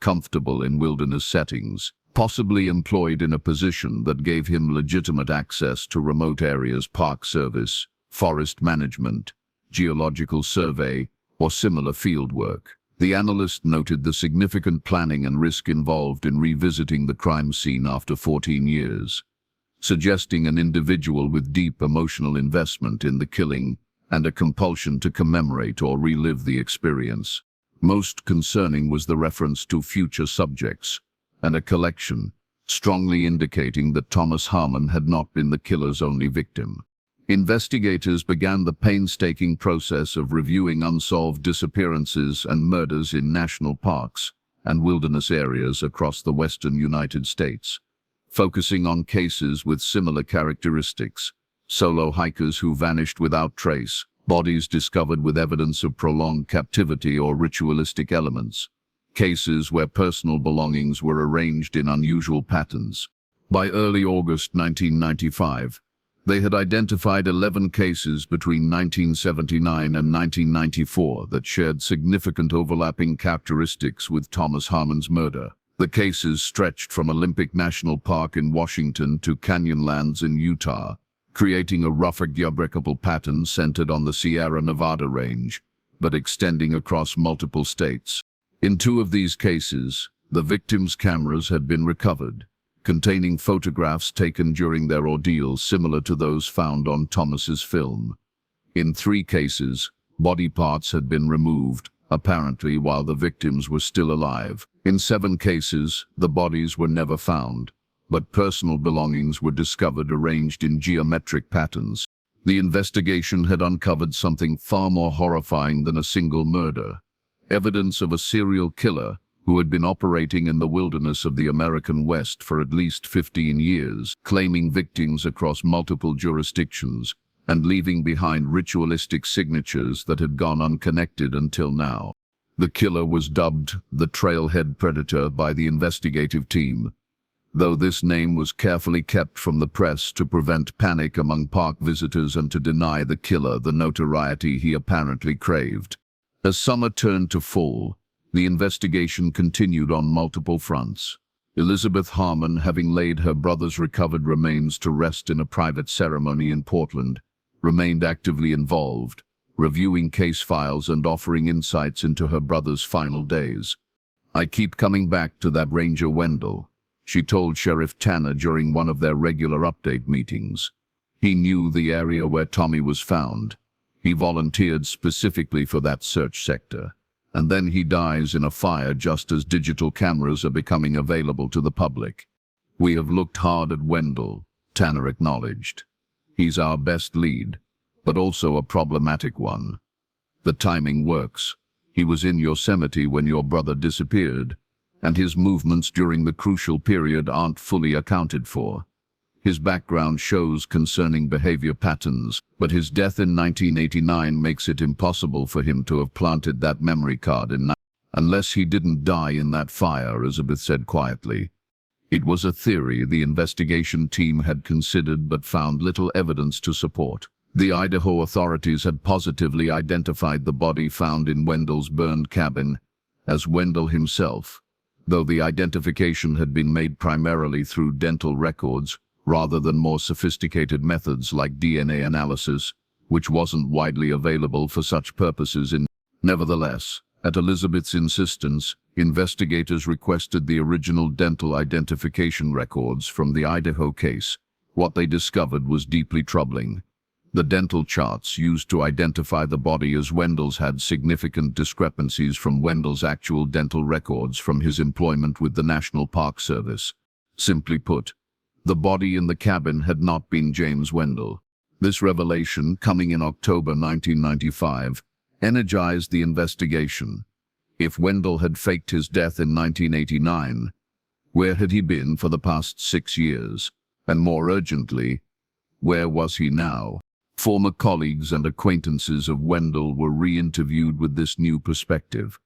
comfortable in wilderness settings, possibly employed in a position that gave him legitimate access to remote areas, park service, forest management, geological survey, or similar field work. The analyst noted the significant planning and risk involved in revisiting the crime scene after 14 years, suggesting an individual with deep emotional investment in the killing and a compulsion to commemorate or relive the experience. Most concerning was the reference to future subjects and a collection, strongly indicating that Thomas Harmon had not been the killer's only victim. Investigators began the painstaking process of reviewing unsolved disappearances and murders in national parks and wilderness areas across the western United States, focusing on cases with similar characteristics: solo hikers who vanished without trace, bodies discovered with evidence of prolonged captivity or ritualistic elements, cases where personal belongings were arranged in unusual patterns. By early August 1995, they had identified 11 cases between 1979 and 1994 that shared significant overlapping characteristics with Thomas Harmon's murder. The cases stretched from Olympic National Park in Washington to Canyonlands in Utah, creating a rougher geographical pattern centered on the Sierra Nevada range, but extending across multiple states. In 2 of these cases, the victims' cameras had been recovered, containing photographs taken during their ordeal similar to those found on Thomas's film. In 3 cases, body parts had been removed, apparently while the victims were still alive. In 7 cases, the bodies were never found, but personal belongings were discovered arranged in geometric patterns. The investigation had uncovered something far more horrifying than a single murder: evidence of a serial killer who had been operating in the wilderness of the American West for at least 15 years, claiming victims across multiple jurisdictions and leaving behind ritualistic signatures that had gone unconnected until now. The killer was dubbed the Trailhead Predator by the investigative team, though this name was carefully kept from the press to prevent panic among park visitors and to deny the killer the notoriety he apparently craved. As summer turned to fall, the investigation continued on multiple fronts. Elizabeth Harmon, having laid her brother's recovered remains to rest in a private ceremony in Portland, remained actively involved, reviewing case files and offering insights into her brother's final days. "I keep coming back to that Ranger Wendell," she told Sheriff Tanner during one of their regular update meetings. "He knew the area where Tommy was found. He volunteered specifically for that search sector. And then he dies in a fire just as digital cameras are becoming available to the public. We have looked hard at Wendell," Tanner acknowledged. "He's our best lead, but also a problematic one. The timing works. He was in Yosemite when your brother disappeared, and his movements during the crucial period aren't fully accounted for. His background shows concerning behavior patterns, but his death in 1989 makes it impossible for him to have planted that memory card unless he didn't die in that fire," Elizabeth said quietly. It was a theory the investigation team had considered but found little evidence to support. The Idaho authorities had positively identified the body found in Wendell's burned cabin as Wendell himself, though the identification had been made primarily through dental records, rather than more sophisticated methods like DNA analysis, which wasn't widely available for such purposes. Nevertheless, at Elizabeth's insistence, investigators requested the original dental identification records from the Idaho case. What they discovered was deeply troubling. The dental charts used to identify the body as Wendell's had significant discrepancies from Wendell's actual dental records from his employment with the National Park Service. Simply put, the body in the cabin had not been James Wendell. This revelation, coming in October 1995, energized the investigation. If Wendell had faked his death in 1989, where had he been for the past 6 years? And more urgently, where was he now? Former colleagues and acquaintances of Wendell were re-interviewed with this new perspective.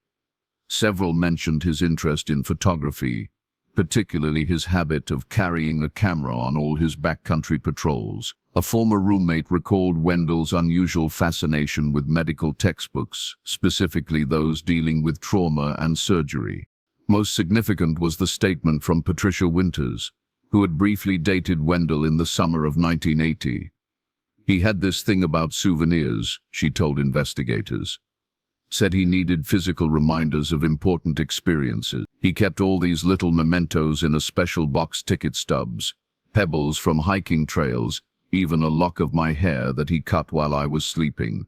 Several mentioned his interest in photography, particularly his habit of carrying a camera on all his backcountry patrols. A former roommate recalled Wendell's unusual fascination with medical textbooks, specifically those dealing with trauma and surgery. Most significant was the statement from Patricia Winters, who had briefly dated Wendell in the summer of 1980. He had this thing about souvenirs, she told investigators. Said he needed physical reminders of important experiences. He kept all these little mementos in a special box, ticket stubs, pebbles from hiking trails, even a lock of my hair that he cut while I was sleeping.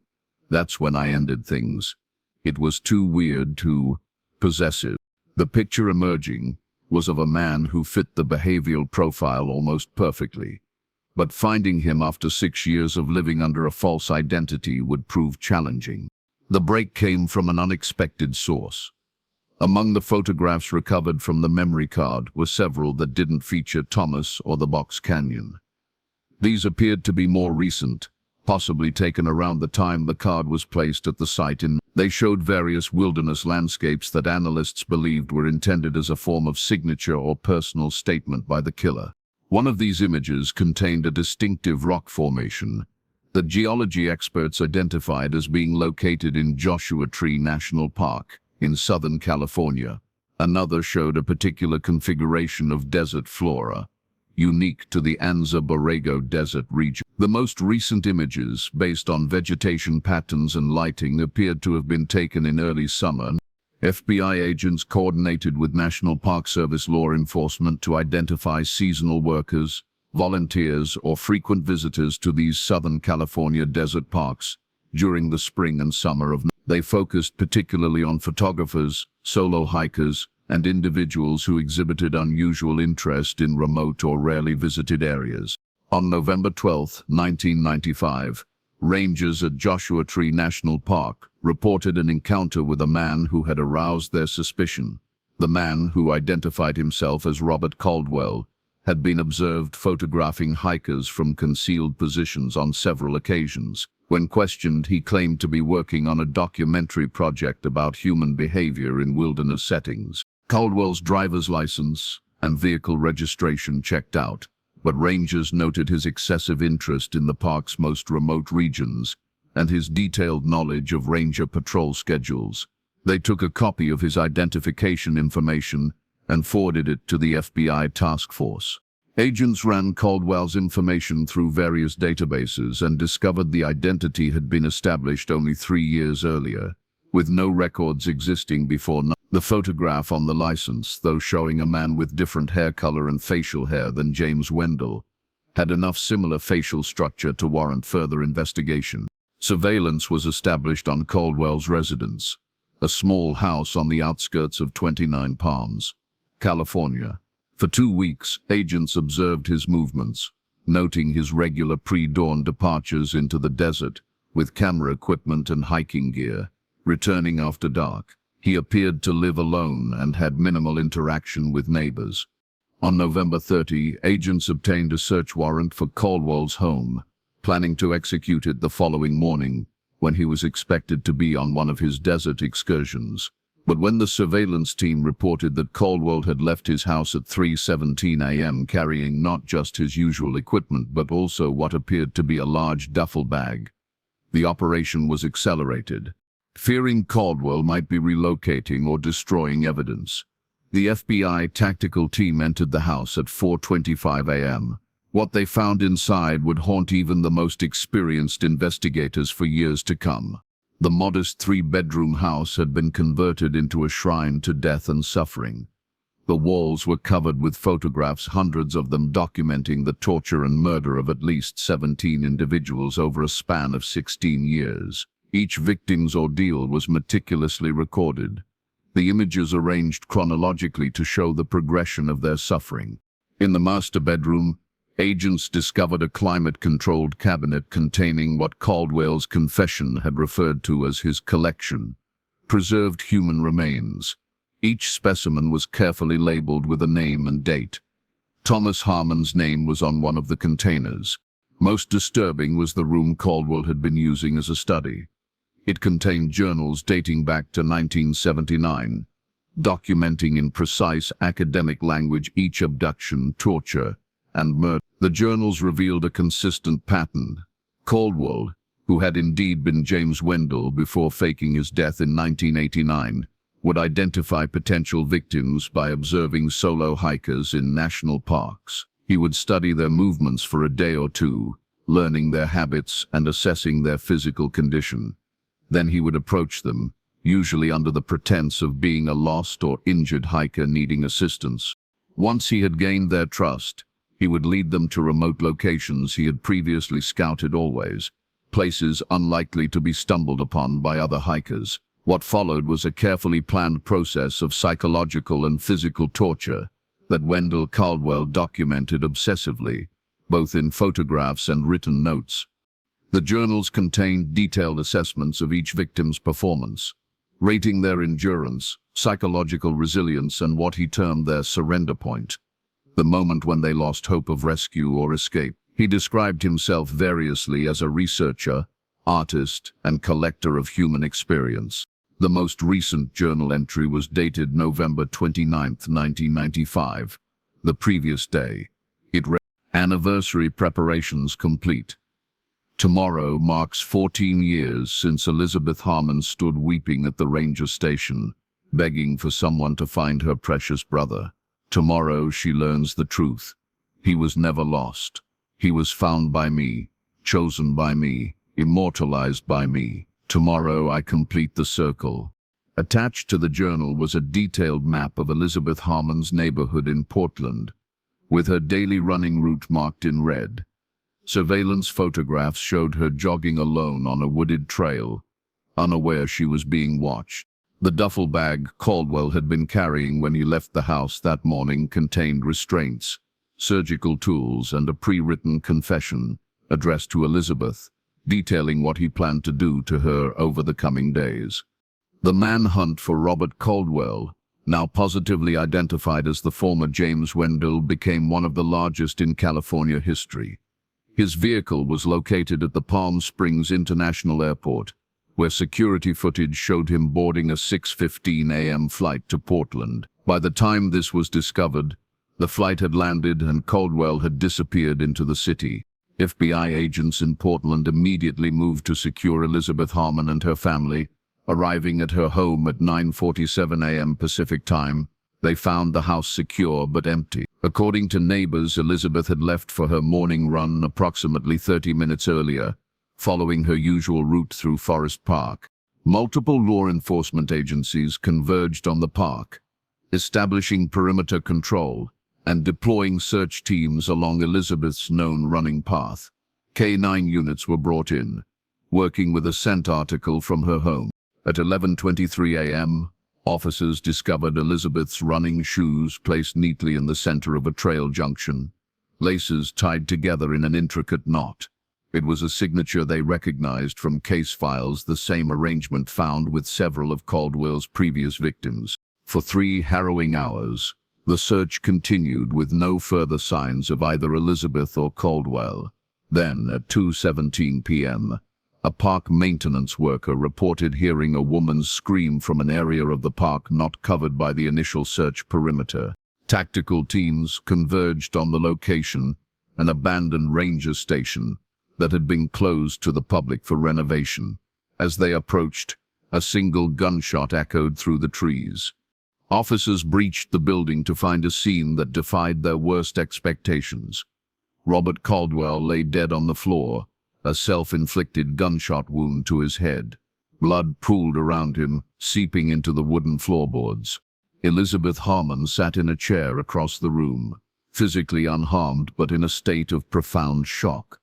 That's when I ended things. It was too weird, too possessive. The picture emerging was of a man who fit the behavioral profile almost perfectly. But finding him after 6 years of living under a false identity would prove challenging. The break came from an unexpected source. Among the photographs recovered from the memory card were several that didn't feature Thomas or the Box Canyon. These appeared to be more recent, possibly taken around the time the card was placed at the site. They showed various wilderness landscapes that analysts believed were intended as a form of signature or personal statement by the killer. One of these images contained a distinctive rock formation that geology experts identified as being located in Yosemite National Park in Southern California. Another showed a particular configuration of desert flora, unique to the Anza-Borrego Desert region. The most recent images, based on vegetation patterns and lighting, appeared to have been taken in early summer. FBI agents coordinated with National Park Service law enforcement to identify seasonal workers, volunteers, or frequent visitors to these Southern California desert parks during the spring and summer of. They focused particularly on photographers, solo hikers, and individuals who exhibited unusual interest in remote or rarely visited areas. On November 12, 1995, rangers at Yosemite National Park reported an encounter with a man who had aroused their suspicion. The man, who identified himself as Robert Caldwell, had been observed photographing hikers from concealed positions on several occasions. When questioned, he claimed to be working on a documentary project about human behavior in wilderness settings. Caldwell's driver's license and vehicle registration checked out, but rangers noted his excessive interest in the park's most remote regions and his detailed knowledge of ranger patrol schedules. They took a copy of his identification information and forwarded it to the FBI task force. Agents ran Caldwell's information through various databases and discovered the identity had been established only 3 years earlier, with no records existing before. The photograph on the license, though showing a man with different hair color and facial hair than James Wendell, had enough similar facial structure to warrant further investigation. Surveillance was established on Caldwell's residence, a small house on the outskirts of 29 Palms, California. For 2 weeks, agents observed his movements, noting his regular pre-dawn departures into the desert with camera equipment and hiking gear, returning after dark. He appeared to live alone and had minimal interaction with neighbors. On November 30, agents obtained a search warrant for Caldwell's home, planning to execute it the following morning, when he was expected to be on one of his desert excursions. But when the surveillance team reported that Caldwell had left his house at 3:17 a.m. carrying not just his usual equipment but also what appeared to be a large duffel bag, the operation was accelerated. Fearing Caldwell might be relocating or destroying evidence, the FBI tactical team entered the house at 4:25 a.m. What they found inside would haunt even the most experienced investigators for years to come. The modest 3-bedroom house had been converted into a shrine to death and suffering. The walls were covered with photographs, hundreds of them documenting the torture and murder of at least 17 individuals over a span of 16 years. Each victim's ordeal was meticulously recorded, the images arranged chronologically to show the progression of their suffering. In the master bedroom, agents discovered a climate-controlled cabinet containing what Caldwell's confession had referred to as his collection, preserved human remains. Each specimen was carefully labeled with a name and date. Thomas Harmon's name was on one of the containers. Most disturbing was the room Caldwell had been using as a study. It contained journals dating back to 1979, documenting in precise academic language each abduction, torture, and murder. The journals revealed a consistent pattern. Caldwell, who had indeed been James Wendell before faking his death in 1989, would identify potential victims by observing solo hikers in national parks. He would study their movements for a day or two, learning their habits and assessing their physical condition. Then he would approach them, usually under the pretense of being a lost or injured hiker needing assistance. Once he had gained their trust, he would lead them to remote locations he had previously scouted, always places unlikely to be stumbled upon by other hikers. What followed was a carefully planned process of psychological and physical torture that Wendell Caldwell documented obsessively, both in photographs and written notes. The journals contained detailed assessments of each victim's performance, rating their endurance, psychological resilience, and what he termed their surrender point, the moment when they lost hope of rescue or escape. He described himself variously as a researcher, artist, and collector of human experience. The most recent journal entry was dated November 29, 1995, the previous day. It read, "Anniversary preparations complete. Tomorrow marks 14 years since Elizabeth Harmon stood weeping at the ranger station, begging for someone to find her precious brother. Tomorrow she learns the truth. He was never lost. He was found by me, chosen by me, immortalized by me. Tomorrow I complete the circle." Attached to the journal was a detailed map of Elizabeth Harmon's neighborhood in Portland, with her daily running route marked in red. Surveillance photographs showed her jogging alone on a wooded trail, unaware she was being watched. The duffel bag Caldwell had been carrying when he left the house that morning contained restraints, surgical tools, and a pre-written confession addressed to Elizabeth, detailing what he planned to do to her over the coming days. The manhunt for Robert Caldwell, now positively identified as the former James Wendell, became one of the largest in California history. His vehicle was located at the Palm Springs International Airport, where security footage showed him boarding a 6:15 a.m. flight to Portland. By the time this was discovered, the flight had landed and Caldwell had disappeared into the city. FBI agents in Portland immediately moved to secure Elizabeth Harmon and her family. Arriving at her home at 9:47 a.m. Pacific time, they found the house secure but empty. According to neighbors, Elizabeth had left for her morning run approximately 30 minutes earlier, following her usual route through Forest Park. Multiple law enforcement agencies converged on the park, establishing perimeter control and deploying search teams along Elizabeth's known running path. K-9 units were brought in, working with a scent article from her home. At 11:23 a.m., officers discovered Elizabeth's running shoes placed neatly in the center of a trail junction, laces tied together in an intricate knot. It was a signature they recognized from case files, the same arrangement found with several of Caldwell's previous victims. For 3 harrowing hours, the search continued with no further signs of either Elizabeth or Caldwell. Then, at 2:17 p.m., a park maintenance worker reported hearing a woman's scream from an area of the park not covered by the initial search perimeter. Tactical teams converged on the location, an abandoned ranger station that had been closed to the public for renovation. As they approached, a single gunshot echoed through the trees. Officers breached the building to find a scene that defied their worst expectations. Robert Caldwell lay dead on the floor, a self-inflicted gunshot wound to his head. Blood pooled around him, seeping into the wooden floorboards. Elizabeth Harmon sat in a chair across the room, physically unharmed but in a state of profound shock.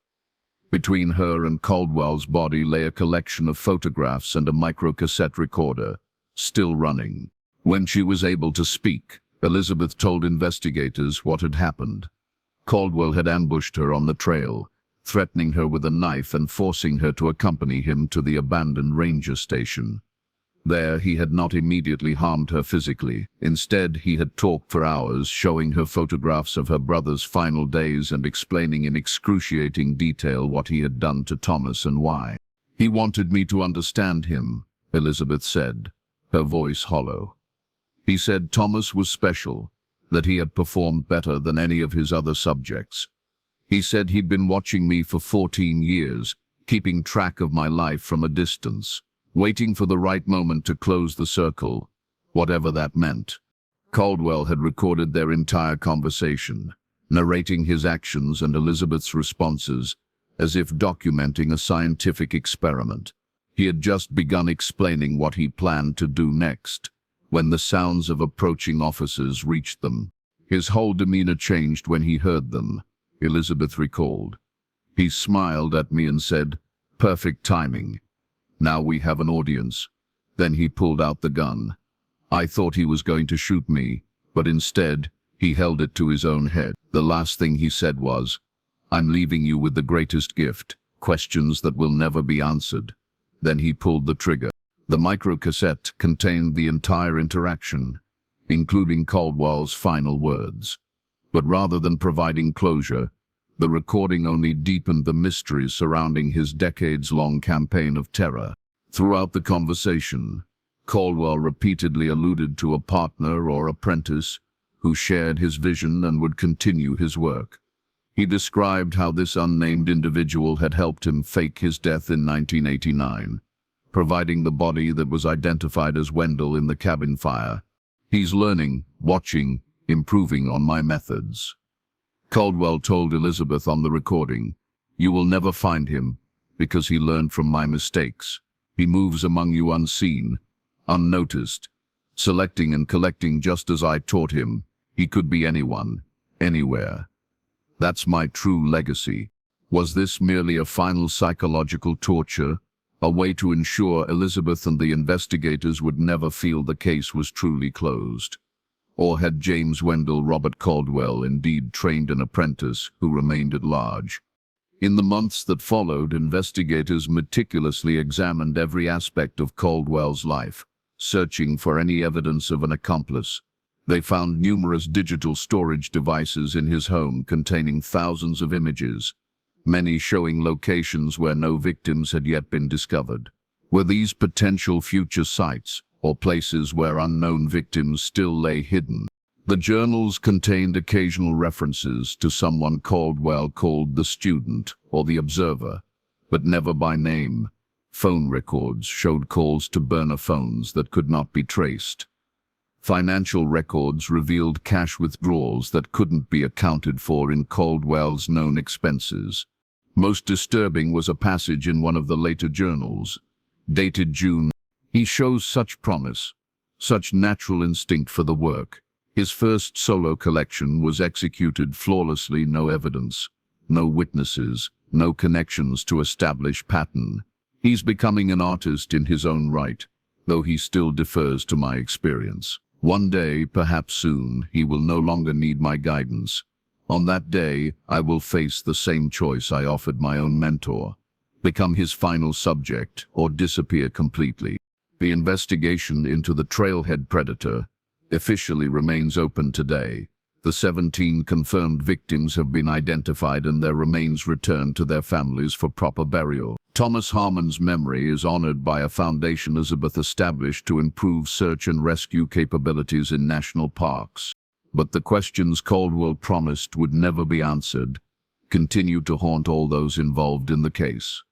Between her and Caldwell's body lay a collection of photographs and a microcassette recorder, still running. When she was able to speak, Elizabeth told investigators what had happened. Caldwell had ambushed her on the trail, threatening her with a knife and forcing her to accompany him to the abandoned ranger station. There, he had not immediately harmed her physically. Instead, he had talked for hours, showing her photographs of her brother's final days and explaining in excruciating detail what he had done to Thomas and why. "He wanted me to understand him," Elizabeth said, her voice hollow. "He said Thomas was special, that he had performed better than any of his other subjects. He said he'd been watching me for 14 years, keeping track of my life from a distance, waiting for the right moment to close the circle. whatever that meant. Caldwell had recorded their entire conversation, narrating his actions and Elizabeth's responses as if documenting a scientific experiment. He had just begun explaining what he planned to do next, when the sounds of approaching officers reached them. His whole demeanor changed when he heard them, Elizabeth recalled. He smiled at me and said, "Perfect timing. Now we have an audience." Then he pulled out the gun. I thought he was going to shoot me, but instead, he held it to his own head. The last thing he said was, "I'm leaving you with the greatest gift, questions that will never be answered." Then he pulled the trigger. The microcassette contained the entire interaction, including Caldwell's final words. But rather than providing closure, the recording only deepened the mystery surrounding his decades-long campaign of terror. Throughout the conversation, Caldwell repeatedly alluded to a partner or apprentice who shared his vision and would continue his work. He described how this unnamed individual had helped him fake his death in 1989, providing the body that was identified as Wendell in the cabin fire. "He's learning, watching, improving on my methods." Caldwell told Elizabeth on the recording, "You will never find him, because he learned from my mistakes. He moves among you unseen, unnoticed, selecting and collecting just as I taught him. He could be anyone, anywhere. That's my true legacy." Was this merely a final psychological torture, a way to ensure Elizabeth and the investigators would never feel the case was truly closed? Or had James Wendell Robert Caldwell indeed trained an apprentice who remained at large? In the months that followed, investigators meticulously examined every aspect of Caldwell's life, searching for any evidence of an accomplice. They found numerous digital storage devices in his home containing thousands of images, many showing locations where no victims had yet been discovered. Were these potential future sites, or places where unknown victims still lay hidden? The journals contained occasional references to someone Caldwell called the student or the observer, but never by name. Phone records showed calls to burner phones that could not be traced. Financial records revealed cash withdrawals that couldn't be accounted for in Caldwell's known expenses. Most disturbing was a passage in one of the later journals, dated June. "He shows such promise, such natural instinct for the work. His first solo collection was executed flawlessly, no evidence, no witnesses, no connections to establish pattern. He's becoming an artist in his own right, though he still defers to my experience. One day, perhaps soon, he will no longer need my guidance. On that day, I will face the same choice I offered my own mentor: become his final subject or disappear completely." The investigation into the trailhead predator officially remains open today. The 17 confirmed victims have been identified and their remains returned to their families for proper burial. Thomas Harmon's memory is honored by a foundation Elizabeth established to improve search and rescue capabilities in national parks. But the questions Caldwell promised would never be answered continue to haunt all those involved in the case.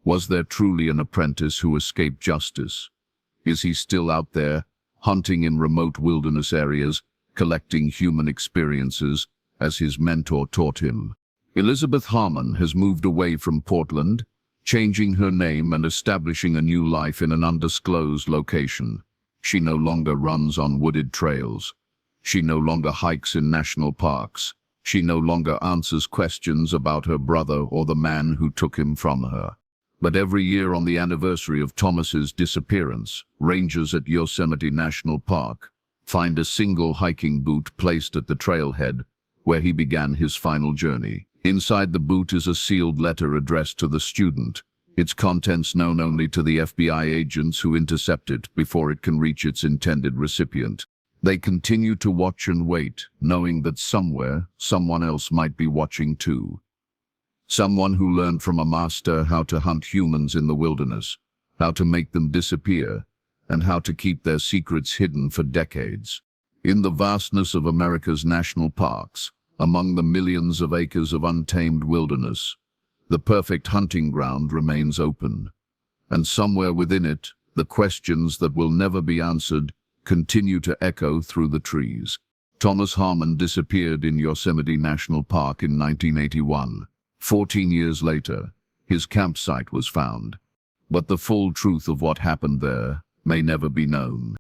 Was there truly an apprentice who escaped justice? Is he still out there, hunting in remote wilderness areas, collecting human experiences as his mentor taught him? Elizabeth Harmon has moved away from Portland, changing her name and establishing a new life in an undisclosed location. She no longer runs on wooded trails. She no longer hikes in national parks. She no longer answers questions about her brother or the man who took him from her. But every year on the anniversary of Thomas's disappearance, rangers at Yosemite National Park find a single hiking boot placed at the trailhead where he began his final journey. Inside the boot is a sealed letter addressed to the student, its contents known only to the FBI agents who intercept it before it can reach its intended recipient. They continue to watch and wait, knowing that somewhere, someone else might be watching too. Someone who learned from a master how to hunt humans in the wilderness, how to make them disappear, and how to keep their secrets hidden for decades. In the vastness of America's national parks, among the millions of acres of untamed wilderness, the perfect hunting ground remains open. And somewhere within it, the questions that will never be answered continue to echo through the trees. Thomas Harmon disappeared in Yosemite National Park in 1981. 14 years later, his campsite was found. But the full truth of what happened there may never be known.